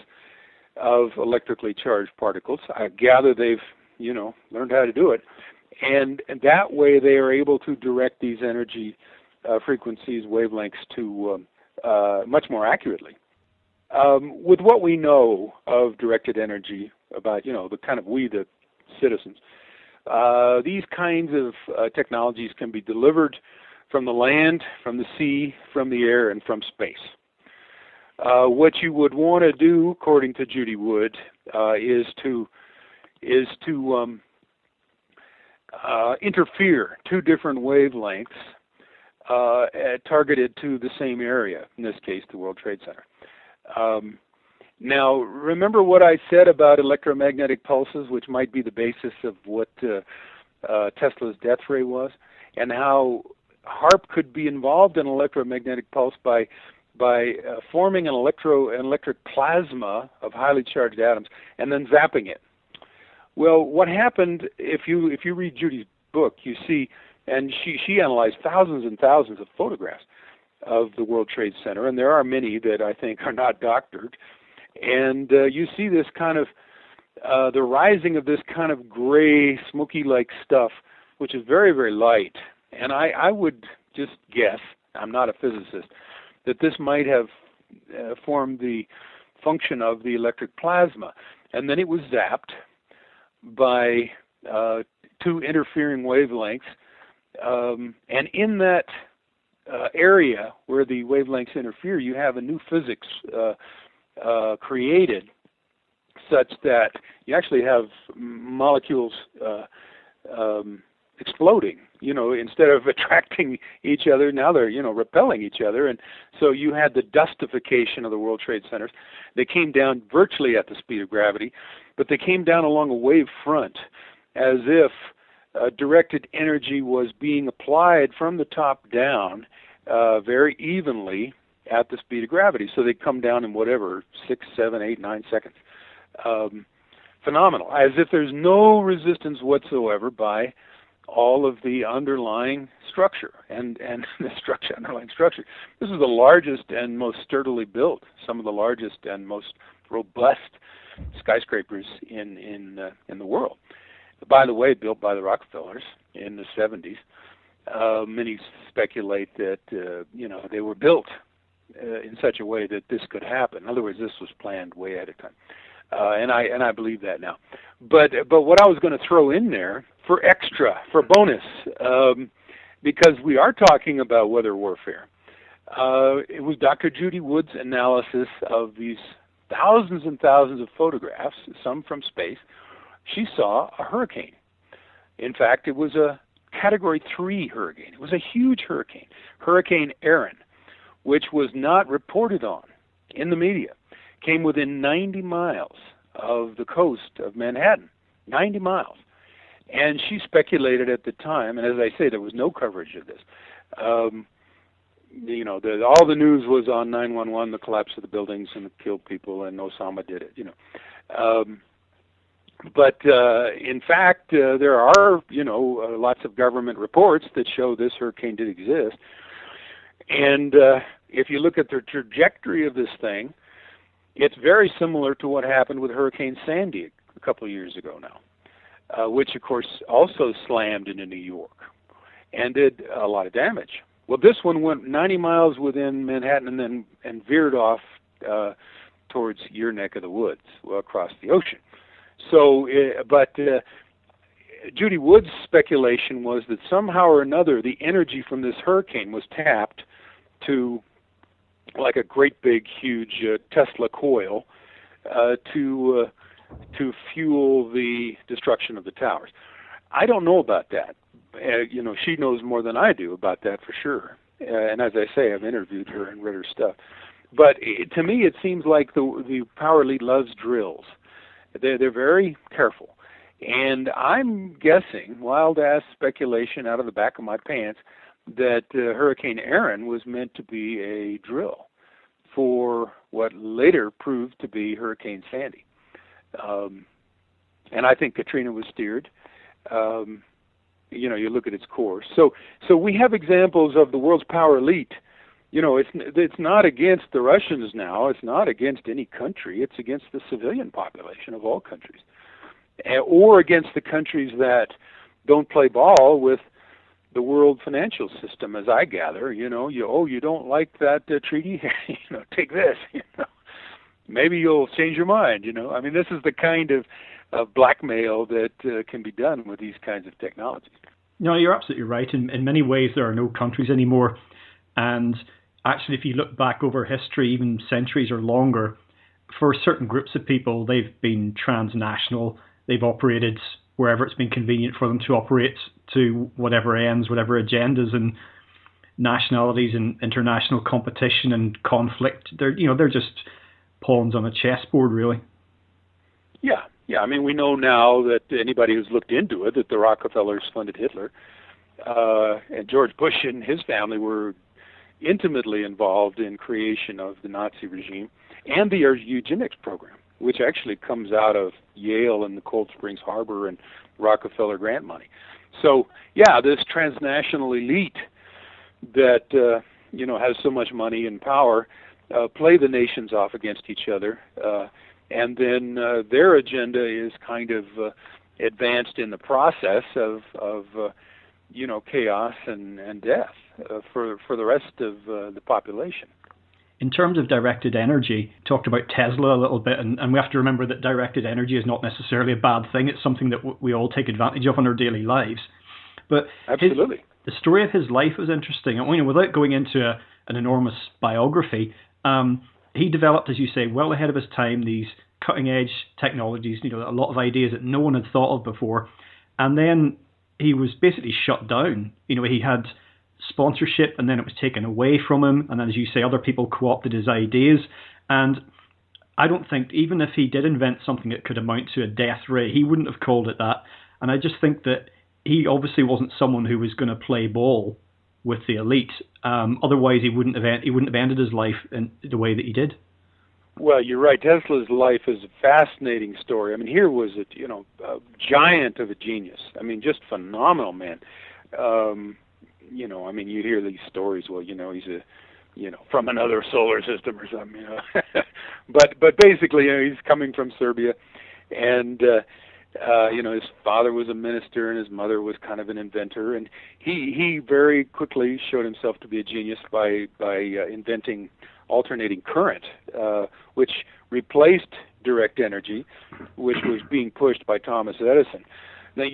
of electrically charged particles. I gather they've, learned how to do it. And that way they are able to direct these energy frequencies, wavelengths to much more accurately. With what we know of directed energy about, the kind of we, the citizens, these kinds of technologies can be delivered from the land, from the sea, from the air, and from space. What you would want to do, according to Judy Wood, is to interfere two different wavelengths targeted to the same area, in this case, the World Trade Center. Now, remember what I said about electromagnetic pulses, which might be the basis of what Tesla's death ray was, and how HAARP could be involved in an electromagnetic pulse by forming an electric plasma of highly charged atoms and then zapping it. Well, what happened, if you read Judy's book, you see, and she analyzed thousands and thousands of photographs of the World Trade Center, and there are many that I think are not doctored, and you see this kind of, the rising of this kind of gray, smoky-like stuff, which is very, very light. And I would just guess, I'm not a physicist, that this might have formed the function of the electric plasma. And then it was zapped by two interfering wavelengths. And in that area where the wavelengths interfere, you have a new physics created such that you actually have molecules exploding. Instead of attracting each other, now they're, repelling each other. And so you had the dustification of the World Trade Centers. They came down virtually at the speed of gravity, but they came down along a wave front as if directed energy was being applied from the top down very evenly at the speed of gravity. So they come down in whatever, 6, 7, 8, 9 seconds. phenomenal, as if there's no resistance whatsoever by all of the underlying structure and the underlying structure. This is the largest and most sturdily built, some of the largest and most robust skyscrapers in the world. By the way, built by the Rockefellers in the 70s. Many speculate that they were built in such a way that this could happen. In other words, this was planned way ahead of time, and I believe that now. But what I was going to throw in there for bonus, because we are talking about weather warfare. It was Dr. Judy Wood's analysis of these thousands and thousands of photographs, some from space. She saw a hurricane. In fact, it was a Category 3 hurricane. It was a huge hurricane, Hurricane Aaron, which was not reported on in the media. Came within 90 miles of the coast of Manhattan, 90 miles. And she speculated at the time, and as I say, there was no coverage of this. All the news was on 911, the collapse of the buildings and it killed people, and Osama did it. But in fact, there are lots of government reports that show this hurricane did exist. And if you look at the trajectory of this thing, it's very similar to what happened with Hurricane Sandy a couple of years ago now, which of course also slammed into New York and did a lot of damage. Well, this one went 90 miles within Manhattan and veered off towards your neck of the woods, across the ocean. So, Judy Wood's speculation was that somehow or another the energy from this hurricane was tapped to, like a great big huge Tesla coil, to fuel the destruction of the towers. I don't know about that. She knows more than I do about that for sure. And as I say, I've interviewed her and read her stuff. But to me, it seems like the power elite loves drills. They're very careful. And I'm guessing, wild-ass speculation out of the back of my pants, that Hurricane Aaron was meant to be a drill for what later proved to be Hurricane Sandy. And I think Katrina was steered. You look at its course. So we have examples of the world's power elite. It's not against the Russians now. It's not against any country. It's against the civilian population of all countries, or against the countries that don't play ball with the world financial system, as I gather. You don't like that treaty? Take this. Maybe you'll change your mind. I mean, this is the kind of blackmail that can be done with these kinds of technologies. No, you're absolutely right. In many ways, there are no countries anymore, and actually, if you look back over history, even centuries or longer, for certain groups of people, they've been transnational. They've operated wherever it's been convenient for them to operate to whatever ends, whatever agendas and nationalities and international competition and conflict. They're just pawns on a chessboard, really. Yeah. I mean, we know now that anybody who's looked into it, that the Rockefellers funded Hitler, and George Bush and his family were intimately involved in creation of the Nazi regime and the eugenics program, which actually comes out of Yale and the Cold Springs Harbor and Rockefeller grant money. So, this transnational elite that has so much money and power play the nations off against each other, and then their agenda is kind of advanced in the process of chaos and death for the rest of the population. In terms of directed energy, talked about Tesla a little bit, and we have to remember that directed energy is not necessarily a bad thing. It's something that we all take advantage of in our daily lives. But absolutely, the story of his life was interesting. Without going into an enormous biography, he developed, as you say, well ahead of his time, these cutting-edge technologies, a lot of ideas that no one had thought of before. And then he was basically shut down. He had sponsorship, and then it was taken away from him. And then, as you say, other people co-opted his ideas. And I don't think, even if he did invent something that could amount to a death ray, he wouldn't have called it that. And I just think that he obviously wasn't someone who was going to play ball with the elite. Otherwise, he wouldn't have ended his life in the way that he did. Well, you're right. Tesla's life is a fascinating story. I mean, here was a giant of a genius. I mean, just phenomenal man. I mean, you hear these stories. Well, he's from another solar system or something. But basically, he's coming from Serbia, and his father was a minister and his mother was kind of an inventor, and he very quickly showed himself to be a genius by inventing alternating current, which replaced direct energy, which was being pushed by Thomas Edison. Now,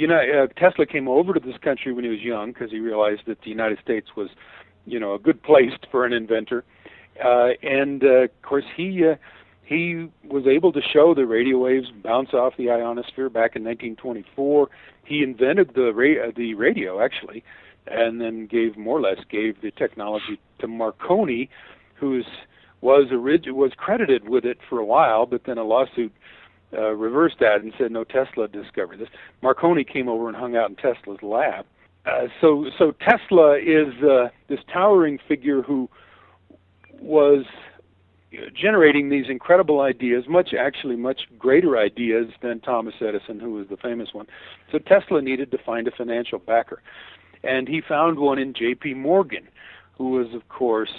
Tesla came over to this country when he was young because he realized that the United States was, a good place for an inventor, and of course he was able to show the radio waves bounce off the ionosphere back in 1924. He invented the radio actually, and then gave the technology to Marconi, who was credited with it for a while, but then a lawsuit reversed that and said no, Tesla discovered this. Marconi came over and hung out in Tesla's lab. So Tesla is this towering figure who was generating these incredible ideas, much greater ideas than Thomas Edison, who was the famous one. So Tesla needed to find a financial backer, and he found one in J.P. Morgan, who was, of course,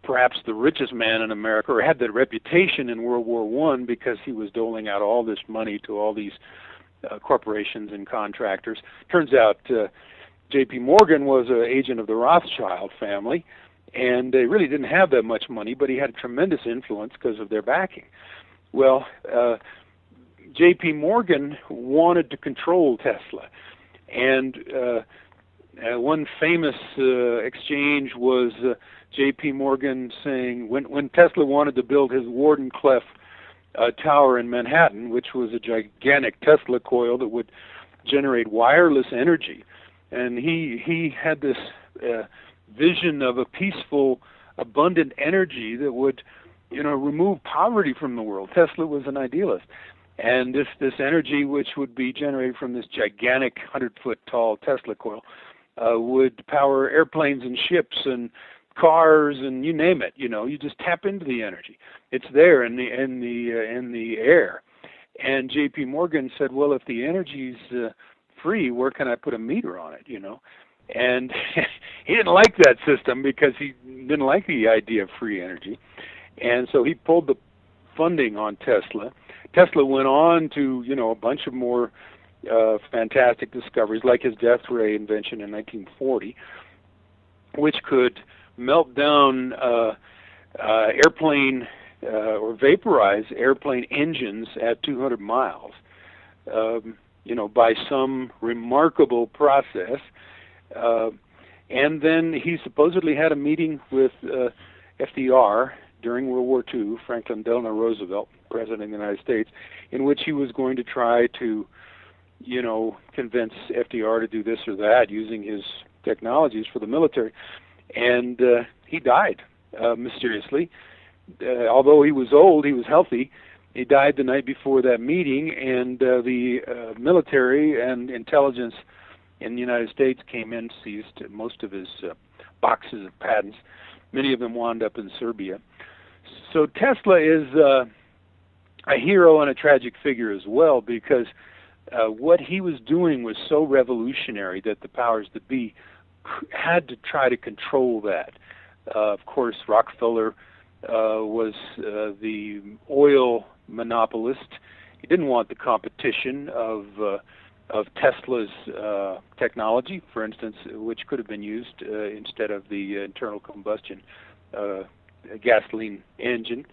perhaps the richest man in America, or had that reputation in World War I because he was doling out all this money to all these corporations and contractors. Turns out J.P. Morgan was an agent of the Rothschild family, and they really didn't have that much money, but he had a tremendous influence because of their backing. Well, J.P. Morgan wanted to control Tesla, and one famous exchange was J.P. Morgan saying, when Tesla wanted to build his Wardenclyffe tower in Manhattan, which was a gigantic Tesla coil that would generate wireless energy, and he had this vision of a peaceful, abundant energy that would, remove poverty from the world. Tesla was an idealist, and this energy, which would be generated from this gigantic 100-foot tall Tesla coil, would power airplanes and ships and cars and you name it. You just tap into the energy. It's there in the air. And J.P. Morgan said, well, if the energy's free, where can I put a meter on it? And he didn't like that system because he didn't like the idea of free energy, and so he pulled the funding on Tesla. Tesla went on to a bunch of more fantastic discoveries, like his death ray invention in 1940, which could melt down airplane or vaporize airplane engines at 200 miles, by some remarkable process. And then he supposedly had a meeting with FDR during World War II, Franklin Delano Roosevelt, President of the United States, in which he was going to try to, convince FDR to do this or that using his technologies for the military. And he died mysteriously. Although he was old, he was healthy. He died the night before that meeting, and the military and intelligence in the United States came in, seized most of his boxes of patents. Many of them wound up in Serbia. So Tesla is a hero and a tragic figure as well, because what he was doing was so revolutionary that the powers that be had to try to control that. Of course, Rockefeller was the oil monopolist. He didn't want the competition of Tesla's technology, for instance, which could have been used instead of the internal combustion gasoline engine.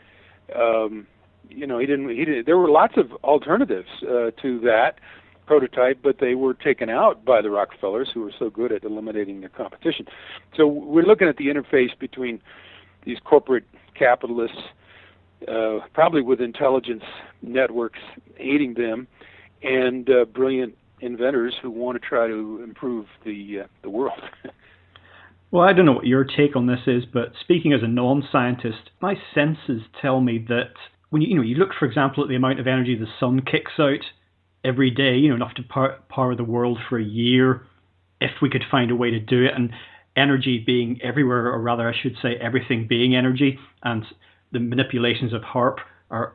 He didn't. There were lots of alternatives to that prototype, but they were taken out by the Rockefellers, who were so good at eliminating their competition. So we're looking at the interface between these corporate capitalists, probably with intelligence networks aiding them, and brilliant inventors who want to try to improve the world. Well, I don't know what your take on this is, but speaking as a non-scientist, my senses tell me that when you look, for example, at the amount of energy the sun kicks out every day, enough to power the world for a year, if we could find a way to do it, and energy being everywhere, or rather I should say everything being energy, and the manipulations of HARP are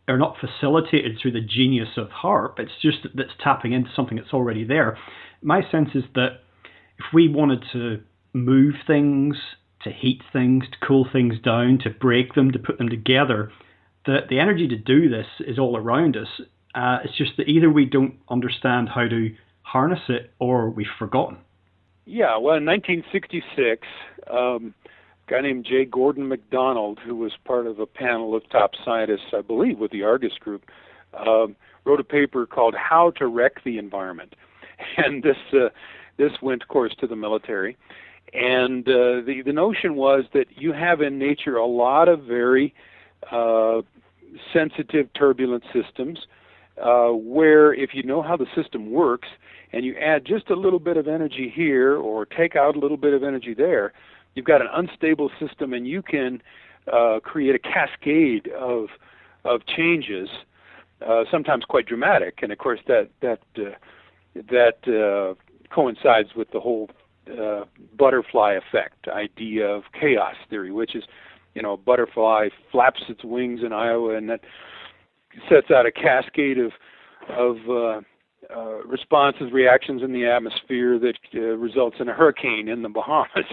not facilitated through the genius of HARP. It's just that it's tapping into something that's already there. My sense is that if we wanted to move things, to heat things, to cool things down, to break them, to put them together, the energy to do this is all around us. It's just that either we don't understand how to harness it or we've forgotten. Yeah, well, in 1966, a guy named J. Gordon MacDonald, who was part of a panel of top scientists, I believe, with the Argus group, wrote a paper called How to Wreck the Environment. And this went, of course, to the military. And the notion was that you have in nature a lot of very sensitive, turbulent systems where if you know how the system works and you add just a little bit of energy here or take out a little bit of energy there, you've got an unstable system, and you can create a cascade of changes, sometimes quite dramatic. And of course, that coincides with the whole butterfly effect idea of chaos theory, which is, a butterfly flaps its wings in Iowa, and that sets out a cascade of responses, reactions in the atmosphere that results in a hurricane in the Bahamas.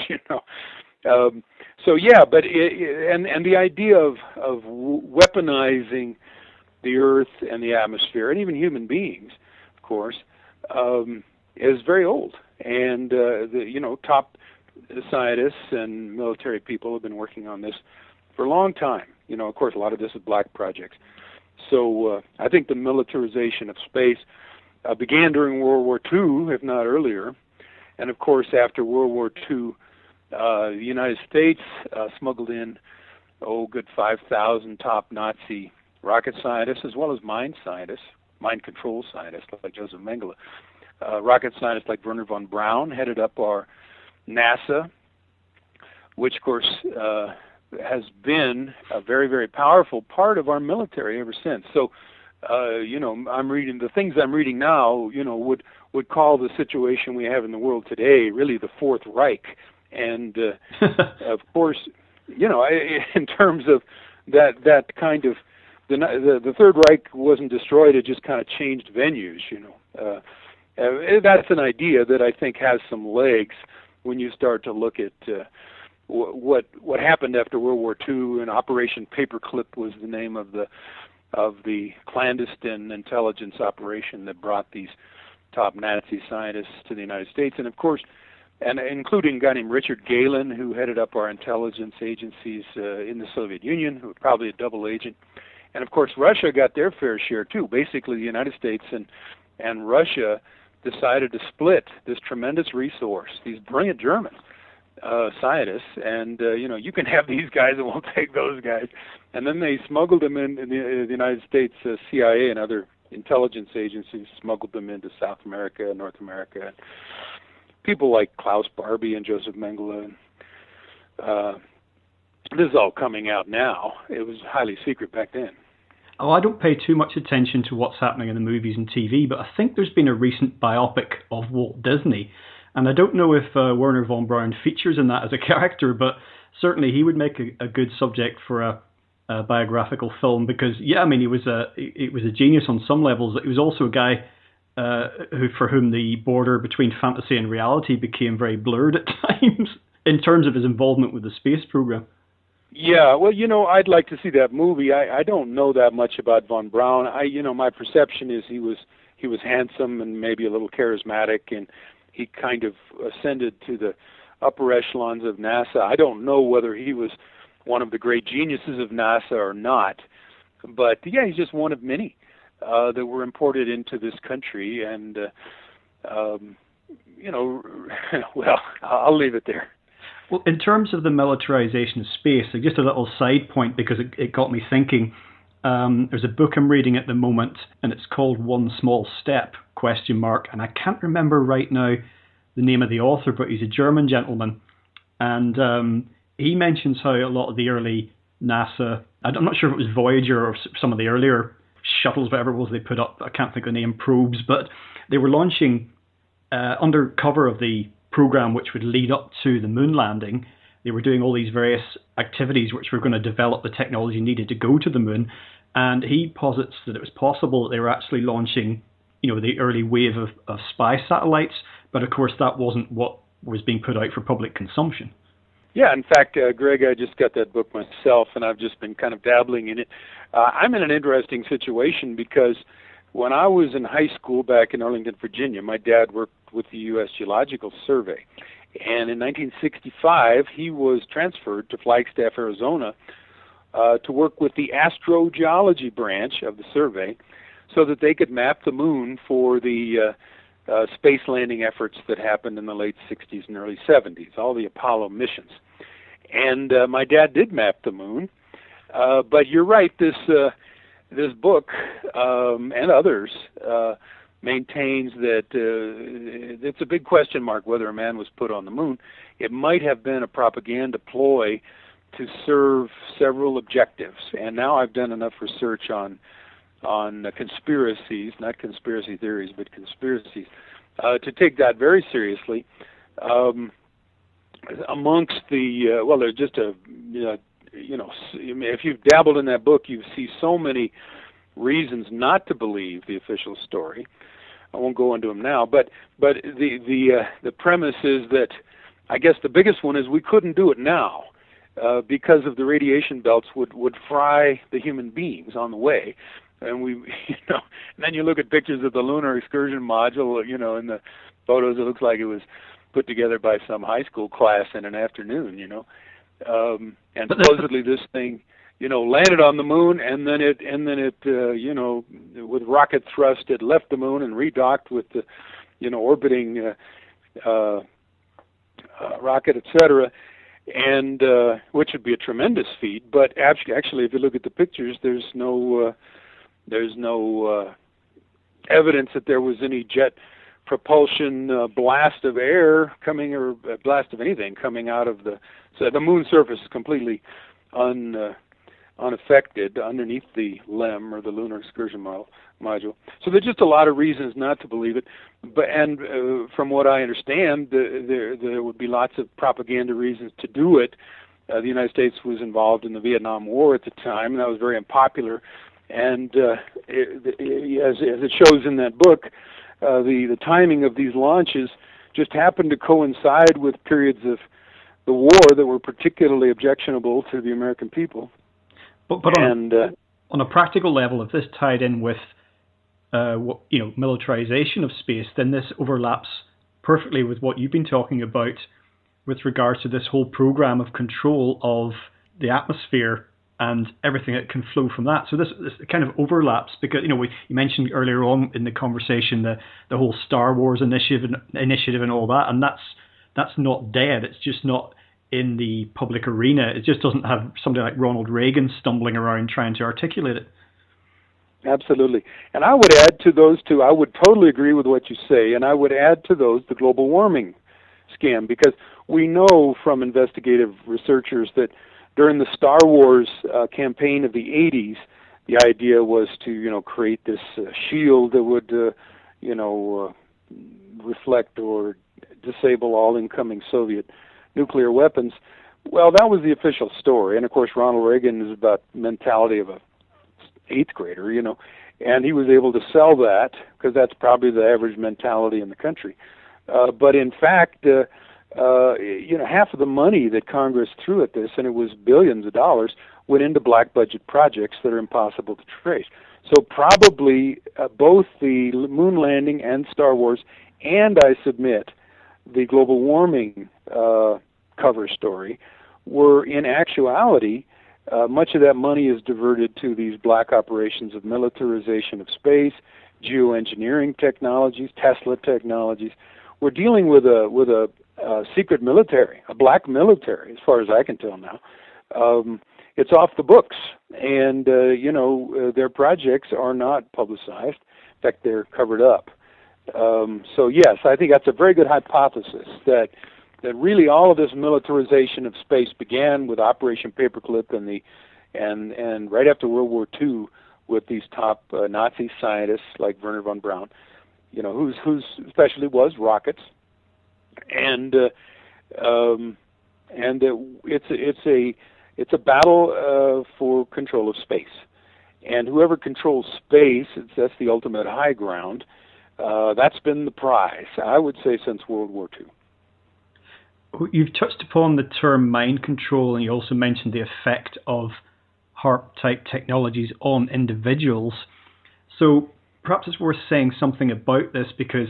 So yeah, but and the idea of weaponizing the Earth and the atmosphere and even human beings, of course, is very old. And the top scientists and military people have been working on this for a long time. Of course, a lot of this is black projects. So I think the militarization of space began during World War II, if not earlier. And of course, after World War II, the United States smuggled in, good 5,000 top Nazi rocket scientists, as well as mind control scientists like Joseph Mengele. Rocket scientists like Wernher von Braun headed up our NASA, which, of course, has been a very, very powerful part of our military ever since. So, I'm reading the things I'm reading now. Would call the situation we have in the world today really the Fourth Reich, and of course, in terms of that kind of the Third Reich wasn't destroyed; it just kind of changed venues. That's an idea that I think has some legs when you start to look at what happened after World War II. And Operation Paperclip was the name of the clandestine intelligence operation that brought these top Nazi scientists to the United States, and of course, and including a guy named Richard Galen, who headed up our intelligence agencies in the Soviet Union, who was probably a double agent. And of course, Russia got their fair share too. Basically, the United States and Russia decided to split this tremendous resource, these brilliant German scientists, and you can have these guys and we'll take those guys. And then they smuggled them in the United States CIA and other intelligence agencies smuggled them into South America and North America. And people like Klaus Barbie and Joseph Mengele. This is all coming out now. It was highly secret back then. Oh, I don't pay too much attention to what's happening in the movies and TV, but I think there's been a recent biopic of Walt Disney, and I don't know if Wernher von Braun features in that as a character, but certainly he would make a good subject for a biographical film, because he was a genius on some levels. He was also a guy for whom the border between fantasy and reality became very blurred at times in terms of his involvement with the space program. Yeah, well, I'd like to see that movie. I don't know that much about von Braun. My perception is he was handsome and maybe a little charismatic, and he kind of ascended to the upper echelons of NASA. I don't know whether he was one of the great geniuses of NASA or not, but yeah, he's just one of many that were imported into this country, and well, I'll leave it there. Well, in terms of the militarization of space, just a little side point, because it got me thinking. There's a book I'm reading at the moment, and it's called One Small Step, ? And I can't remember right now the name of the author, but he's a German gentleman. And he mentions how a lot of the early NASA, I'm not sure if it was Voyager or some of the earlier shuttles, whatever it was they put up, I can't think of the name, probes, but they were launching under cover of the program which would lead up to the moon landing. They were doing all these various activities which were going to develop the technology needed to go to the moon. And he posits that it was possible that they were actually launching, the early wave of spy satellites. But of course, that wasn't what was being put out for public consumption. Yeah, in fact, Greg, I just got that book myself, and I've just been kind of dabbling in it. I'm in an interesting situation because when I was in high school back in Arlington, Virginia, my dad worked with the U.S. Geological Survey. And in 1965, he was transferred to Flagstaff, Arizona, to work with the astrogeology branch of the survey so that they could map the moon for the space landing efforts that happened in the late 60s and early 70s, all the Apollo missions. And my dad did map the moon. But you're right, this book and others maintains that it's a big question mark whether a man was put on the moon. It might have been a propaganda ploy to serve several objectives. And now I've done enough research on conspiracies, not conspiracy theories, but conspiracies, to take that very seriously. Amongst the, there's just if you've dabbled in that book, you see so many reasons not to believe the official story. I won't go into them now, but the premise is that I guess the biggest one is we couldn't do it now because of the radiation belts would fry the human beings on the way. And and then you look at pictures of the lunar excursion module, in the photos, it looks like it was put together by some high school class in an afternoon, and supposedly this thing, landed on the moon, and then it, with rocket thrust, it left the moon and redocked with the, orbiting rocket, etc. And which would be a tremendous feat. But actually, if you look at the pictures, there's no evidence that there was any jet propulsion blast of air coming, or blast of anything coming out of the moon surface is completely unaffected underneath the LEM, or the lunar excursion module. So there's just a lot of reasons not to believe it. But from what I understand, there would be lots of propaganda reasons to do it. The United States was involved in the Vietnam War at the time, and that was very unpopular. And as it shows in that book, the timing of these launches just happened to coincide with periods of the war that were particularly objectionable to the American people. But on a practical level, if this tied in with militarization of space, then this overlaps perfectly with what you've been talking about with regards to this whole program of control of the atmosphere and everything that can flow from that. So this kind of overlaps because, you mentioned earlier on in the conversation the whole Star Wars initiative and all that, and that's not dead. It's just not in the public arena. It just doesn't have somebody like Ronald Reagan stumbling around trying to articulate it. Absolutely. And I would add to those two, I would totally agree with what you say, and I would add to those the global warming scam, because we know from investigative researchers that during the Star Wars campaign of the 80s, the idea was to, create this shield that would, reflect or disable all incoming Soviet nuclear weapons. Well, that was the official story. And, of course, Ronald Reagan is about the mentality of a 8th grader, and he was able to sell that because that's probably the average mentality in the country. But, in fact, half of the money that Congress threw at this, and it was billions of dollars, went into black budget projects that are impossible to trace. So probably both the moon landing and Star Wars, and I submit the global warming cover story, were in actuality, much of that money is diverted to these black operations of militarization of space, geo-engineering technologies, Tesla technologies. We're dealing with a secret military, a black military, as far as I can tell now. It's off the books, and their projects are not publicized. In fact, they're covered up. So yes, I think that's a very good hypothesis that really all of this militarization of space began with Operation Paperclip and right after World War II with these top Nazi scientists like Werner von Braun, whose specialty was rockets. And and it's a battle for control of space. And whoever controls space, that's the ultimate high ground. That's been the prize, I would say, since World War II. You've touched upon the term mind control, and you also mentioned the effect of HAARP-type technologies on individuals. So perhaps it's worth saying something about this, because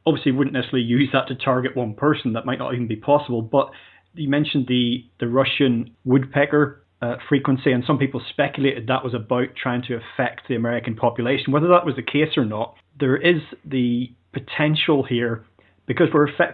obviously you wouldn't necessarily use that to target one person. That might not even be possible. But you mentioned the Russian woodpecker frequency, and some people speculated that was about trying to affect the American population. Whether that was the case or not, there is the potential here, because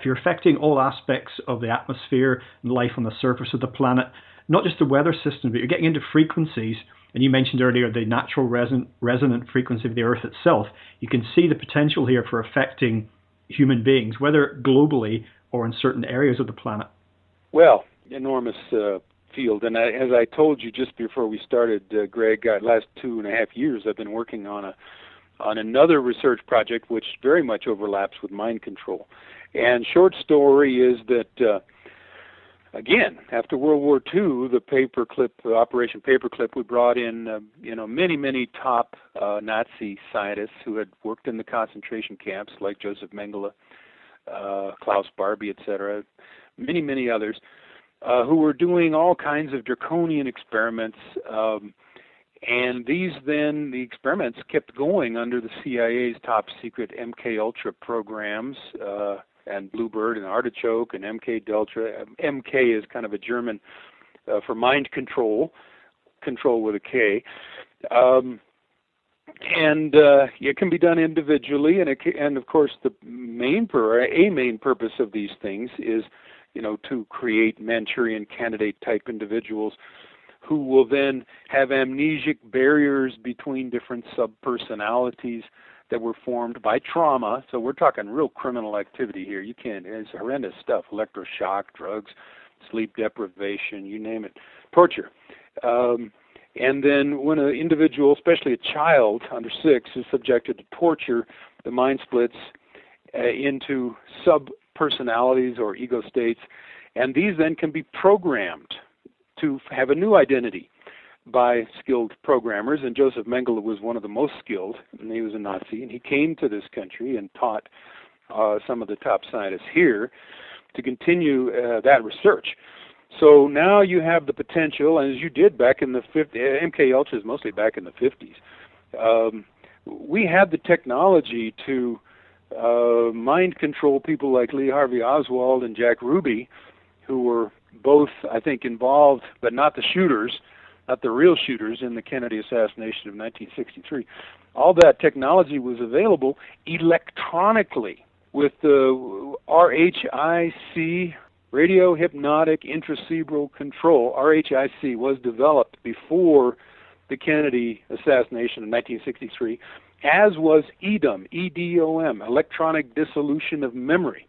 you're affecting all aspects of the atmosphere and life on the surface of the planet, not just the weather system, but you're getting into frequencies. And you mentioned earlier the natural resonant frequency of the Earth itself. You can see the potential here for affecting human beings, whether globally or in certain areas of the planet. Well, enormous field. And as I told you just before we started, Greg, last 2.5 years I've been working on another research project which very much overlaps with mind control. And short story is that, again, after World War II, the Operation Paperclip, we brought in, many top Nazi scientists who had worked in the concentration camps, like Joseph Mengele, Klaus Barbie, etc., many others, who were doing all kinds of draconian experiments. And the experiments kept going under the CIA's top secret MK Ultra programs, and Bluebird and Artichoke and MK Delta. MK is kind of a German for mind control with a K. And it can be done individually, and of course a main purpose of these things is, to create Manchurian candidate type individuals who will then have amnesic barriers between different subpersonalities that were formed by trauma. So we're talking real criminal activity here. It's horrendous stuff: electroshock, drugs, sleep deprivation, you name it, torture. And then when an individual, especially a child under 6, is subjected to torture, the mind splits into sub-personalities or ego states, and these then can be programmed to have a new identity by skilled programmers. And Joseph Mengele was one of the most skilled, and he was a Nazi, and he came to this country and taught some of the top scientists here to continue that research. So now you have the potential, and as you did back in the 50s, MK Ultra is mostly back in the 50s, we had the technology to mind control people like Lee Harvey Oswald and Jack Ruby, who were both, I think, involved, but not the shooters, not the real shooters, in the Kennedy assassination of 1963. All that technology was available electronically with the RHIC, radio hypnotic intracerebral control. RHIC was developed before the Kennedy assassination of 1963, as was EDOM, EDOM, electronic dissolution of memory.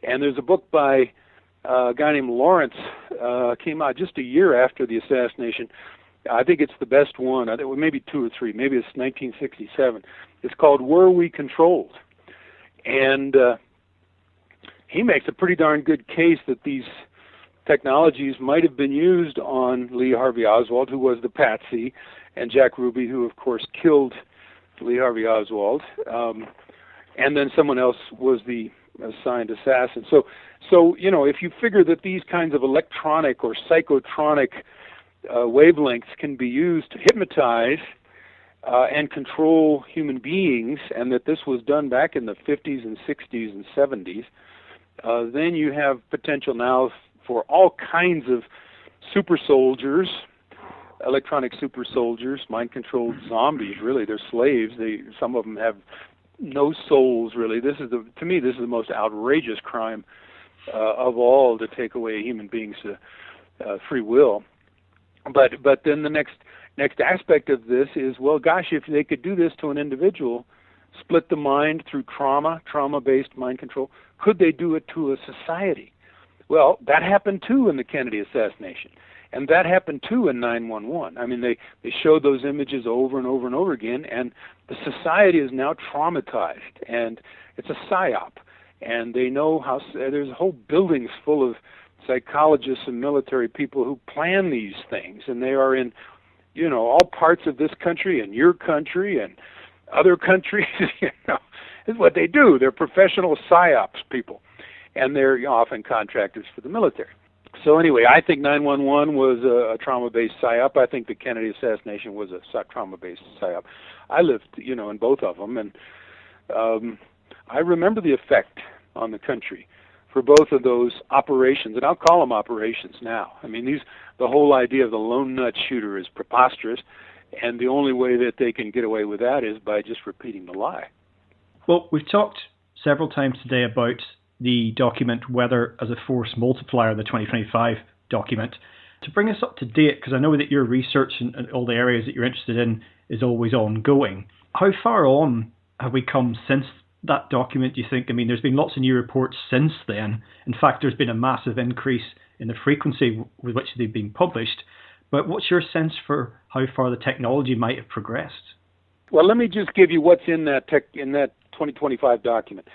And there's a book by a guy named Lawrence, came out just a year after the assassination. I think it's the best one. I think maybe 2 or 3. Maybe it's 1967. It's called Were We Controlled? And he makes a pretty darn good case that these technologies might have been used on Lee Harvey Oswald, who was the patsy, and Jack Ruby, who of course killed Lee Harvey Oswald, and then someone else was the assigned assassin. So if you figure that these kinds of electronic or psychotronic wavelengths can be used to hypnotize and control human beings, and that this was done back in the 50s and 60s and 70s, then you have potential now for all kinds of super soldiers, electronic super soldiers, mind-controlled zombies. Really, they're slaves. Some of them have no souls. Really, to me, this is the most outrageous crime of all, to take away a human being's free will. But then the next aspect of this is, well, gosh, if they could do this to an individual, split the mind through trauma-based mind control, could they do it to a society? Well, that happened too in the Kennedy assassination, and that happened too in 9/11. I mean, they showed those images over and over and over again, and the society is now traumatized, and it's a psyop, and they know how there's whole buildings full of psychologists and military people who plan these things, and they are in, all parts of this country and your country and other countries. Is what they do. They're professional psyops people, and they're often contractors for the military. So anyway, I think 9/11 was a trauma-based psyop. I think the Kennedy assassination was a trauma-based psyop. I lived, in both of them, and I remember the effect on the country for both of those operations, and I'll call them operations now. I mean, the whole idea of the lone nut shooter is preposterous, and the only way that they can get away with that is by just repeating the lie. Well, we've talked several times today about the document Weather as a Force Multiplier, the 2025 document. To bring us up to date, because I know that your research in all the areas that you're interested in is always ongoing, how far on have we come since that document, do you think? I mean, there's been lots of new reports since then. In fact, there's been a massive increase in the frequency with which they've been published. But what's your sense for how far the technology might have progressed? Well, let me just give you what's in that 2025 document.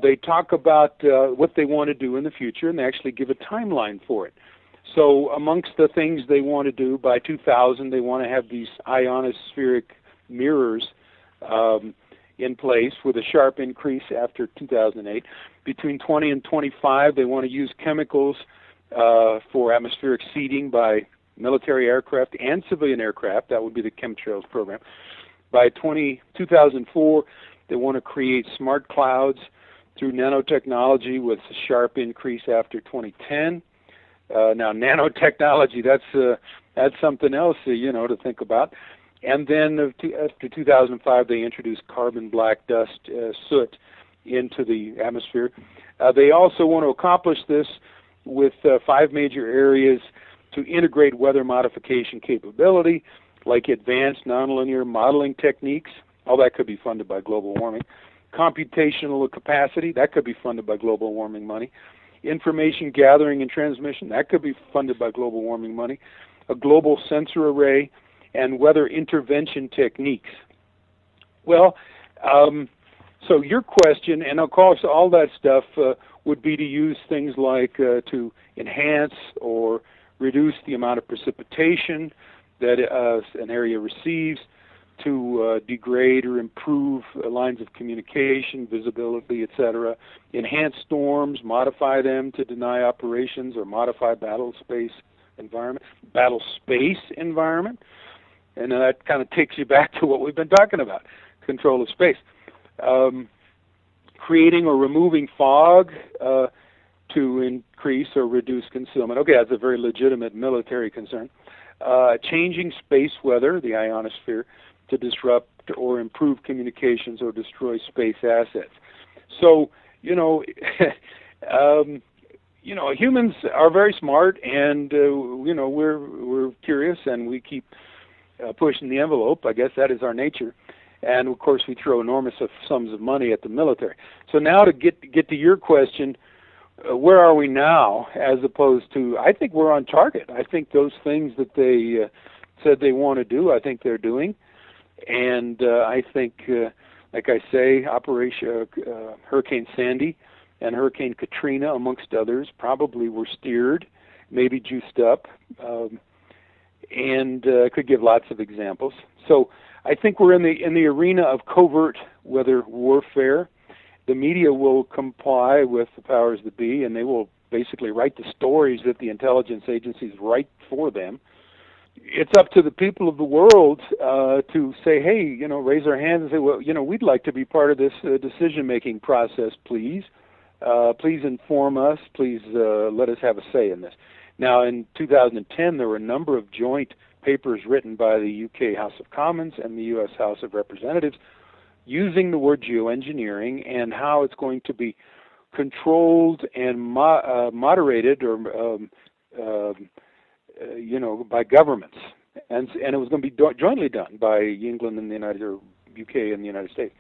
They talk about what they want to do in the future, and they actually give a timeline for it. So amongst the things they want to do, by 2000, they want to have these ionospheric mirrors in place with a sharp increase after 2008. Between 20 and 25, they want to use chemicals for atmospheric seeding by military aircraft and civilian aircraft. That would be the chemtrails program. By 2004, they want to create smart clouds through nanotechnology with a sharp increase after 2010. Now, nanotechnology, that's something else, to think about. And then after 2005, they introduced carbon black dust, soot, into the atmosphere. They also want to accomplish this with 5 major areas to integrate weather modification capability, like advanced nonlinear modeling techniques. All that could be funded by global warming. Computational capacity, that could be funded by global warming money. Information gathering and transmission, that could be funded by global warming money. A global sensor array, and weather intervention techniques. Well, so your question, and of course all that stuff would be to use things like to enhance or reduce the amount of precipitation that an area receives, to degrade or improve lines of communication, visibility, etc., enhance storms, modify them to deny operations, or modify battle space environment, and that kind of takes you back to what we've been talking about, control of space. Creating or removing fog to increase or reduce concealment. Okay, that's a very legitimate military concern. Changing space weather, the ionosphere, to disrupt or improve communications or destroy space assets. So, humans are very smart, and we're curious, and we keep pushing the envelope. I guess that is our nature, and of course we throw enormous sums of money at the military. So now to get to your question, where are we now? As opposed to, I think we're on target. I think those things that they said they want to do, I think they're doing, and I think, like I say, Operation Hurricane Sandy and Hurricane Katrina, amongst others, probably were steered, maybe juiced up, and could give lots of examples. So I think we're in the arena of covert weather warfare. The media will comply with the powers that be, and they will basically write the stories that the intelligence agencies write for them. It's up to the people of the world to say, hey, raise our hands and say, well, we'd like to be part of this decision-making process, please. Please inform us. Please let us have a say in this. Now, in 2010, there were a number of joint papers written by the UK House of Commons and the US House of Representatives using the word geoengineering and how it's going to be controlled and moderated or by governments, and it was going to be jointly done by England and UK and the United States.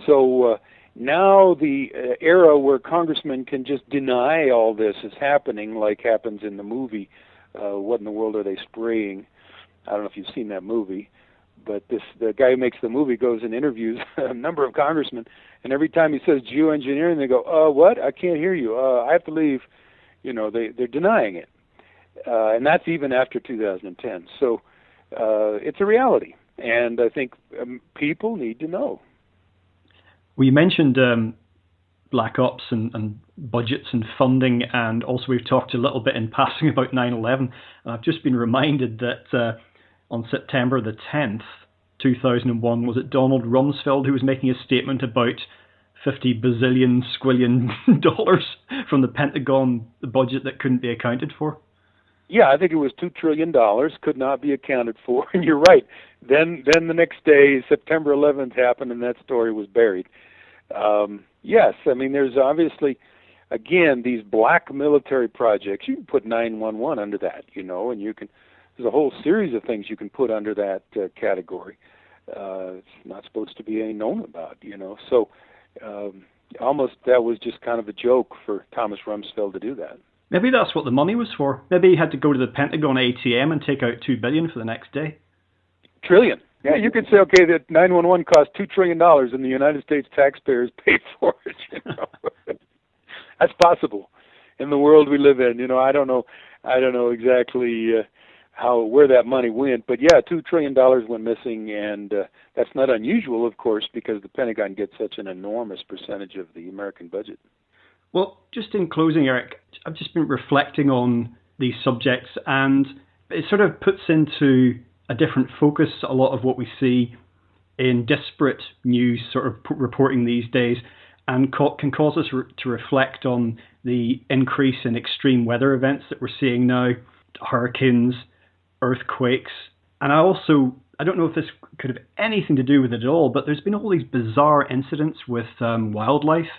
So now the era where congressmen can just deny all this is happening, like happens in the movie. What in the world are they spraying? I don't know if you've seen that movie, but the guy who makes the movie goes and interviews a number of congressmen, and every time he says geoengineering, they go, what? I can't hear you. I have to leave. they're denying it, and that's even after 2010. So it's a reality, and I think people need to know. Well, you mentioned black ops and budgets and funding, and also we've talked a little bit in passing about 9/11. I've just been reminded that on September the 10th, 2001, was it Donald Rumsfeld who was making a statement about 50 bazillion squillion dollars from the Pentagon budget that couldn't be accounted for? Yeah, I think it was $2 trillion, could not be accounted for. And you're right. Then the next day, September 11th happened, and that story was buried. Yes, I mean, there's obviously, again, these black military projects. You can put 911 under that, and there's a whole series of things you can put under that category. It's not supposed to be known about, So almost that was just kind of a joke for Thomas Rumsfeld to do that. Maybe that's what the money was for. Maybe he had to go to the Pentagon ATM and take out $2 billion for the next day. Trillion. Yeah, you could say, okay, that 911 cost $2 trillion and the United States taxpayers paid for it. That's possible in the world we live in. I don't know exactly where that money went, but yeah, $2 trillion went missing, and that's not unusual, of course, because the Pentagon gets such an enormous percentage of the American budget. Well, just in closing, Eric, I've just been reflecting on these subjects, and it sort of puts into a different focus a lot of what we see in disparate news sort of reporting these days, and can cause us to reflect on the increase in extreme weather events that we're seeing now, hurricanes, earthquakes. And I don't know if this could have anything to do with it at all, but there's been all these bizarre incidents with wildlife,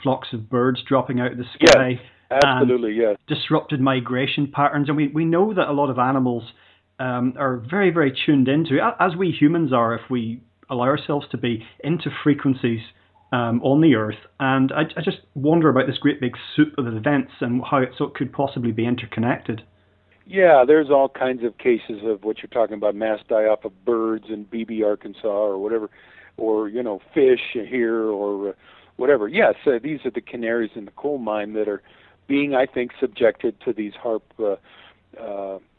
flocks of birds dropping out of the sky. Yes, absolutely, yes. Disrupted migration patterns. And we know that a lot of animals are very, very tuned into, as we humans are, if we allow ourselves to be, into frequencies on the Earth. And I just wonder about this great big soup of events and how it could possibly be interconnected. Yeah, there's all kinds of cases of what you're talking about, mass die-off of birds in Beebe, Arkansas, or whatever, or, fish here, or whatever. Yes, these are the canaries in the coal mine that are being, I think, subjected to these HAARP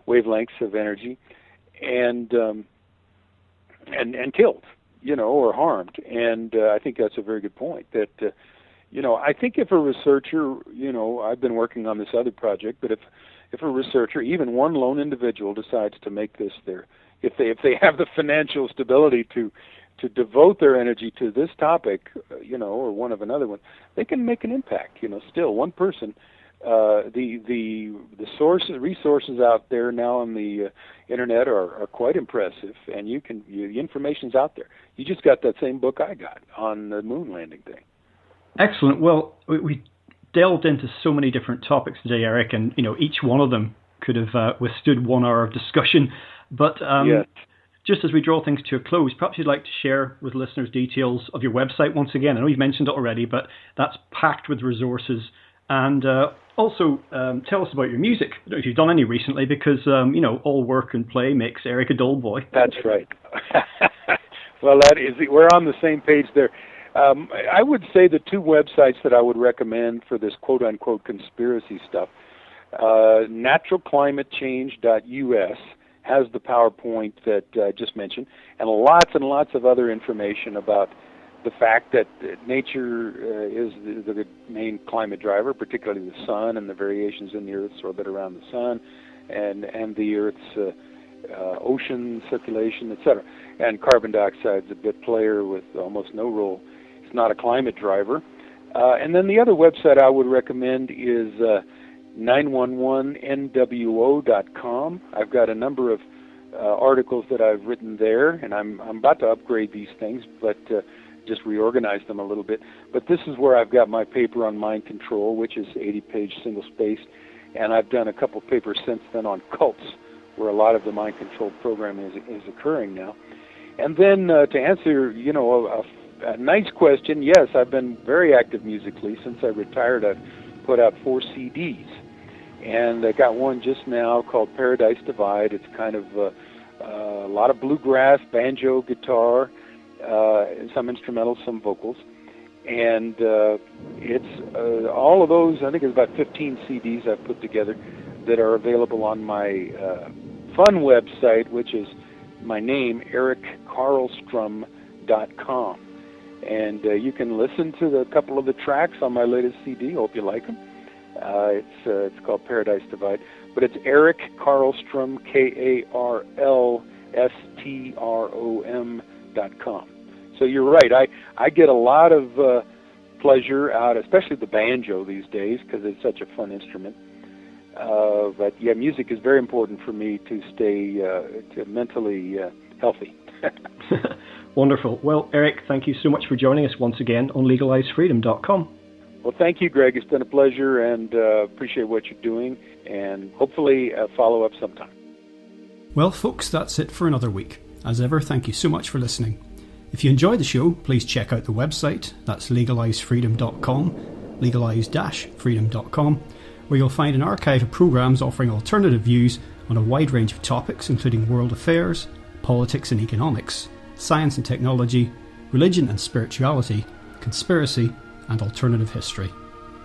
wavelengths of energy and killed, or harmed. And I think that's a very good point. That I think if a researcher, I've been working on this other project, but if a researcher, even one lone individual, decides to make this if they have the financial stability to devote their energy to this topic, or one of another one, they can make an impact. Still one person. The resources out there now on the internet are quite impressive, and the information's out there. You just got that same book I got on the moon landing thing. Excellent. Well, we delved into so many different topics today, Eric, and each one of them could have withstood 1 hour of discussion. But yes. Just as we draw things to a close, perhaps you'd like to share with listeners details of your website once again. I know you've mentioned it already, but that's packed with resources. And also tell us about your music. I don't know if you've done any recently, because all work and play makes Eric a dull boy. That's right. Well, we're on the same page there. I would say the 2 websites that I would recommend for this quote-unquote conspiracy stuff, naturalclimatechange.us has the PowerPoint that I just mentioned, and lots of other information about the fact that nature is the main climate driver, particularly the sun and the variations in the Earth's orbit around the sun, and the Earth's ocean circulation, etc. And carbon dioxide's a bit player with almost no role. It's not a climate driver. And then the other website I would recommend is 911nwo.com. I've got a number of articles that I've written there, and I'm about to upgrade these things, but just reorganize them a little bit. But this is where I've got my paper on mind control, which is 80-page single-spaced, and I've done a couple papers since then on cults, where a lot of the mind control programming is occurring now. And then to answer, a nice question, yes, I've been very active musically. Since I retired, I've put out 4 CDs. And I got one just now called Paradise Divide. It's kind of a lot of bluegrass, banjo, guitar, some instrumental, some vocals. And it's all of those, I think it's about 15 CDs I've put together that are available on my fun website, which is my name, erickarlstrom.com. And you can listen to a couple of the tracks on my latest CD. Hope you like them. It's called Paradise Divide. But it's Eric Karlstrom, KarlStrom.com. So you're right. I get a lot of pleasure out, especially the banjo these days, because it's such a fun instrument. But yeah, music is very important for me to stay mentally healthy. Wonderful. Well, Eric, thank you so much for joining us once again on LegalizeFreedom.com. Well, thank you, Greg. It's been a pleasure, and appreciate what you're doing, and hopefully follow up sometime. Well, folks, that's it for another week. As ever, thank you so much for listening. If you enjoyed the show, please check out the website. That's LegalizeFreedom.com, legalize-freedom.com, where you'll find an archive of programs offering alternative views on a wide range of topics, including world affairs, politics and economics, science and technology, religion and spirituality, conspiracy, and alternative history.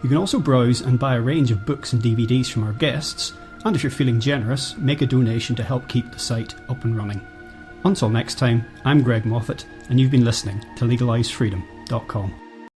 You can also browse and buy a range of books and DVDs from our guests, and if you're feeling generous, make a donation to help keep the site up and running. Until next time, I'm Greg Moffat, and you've been listening to LegalizeFreedom.com.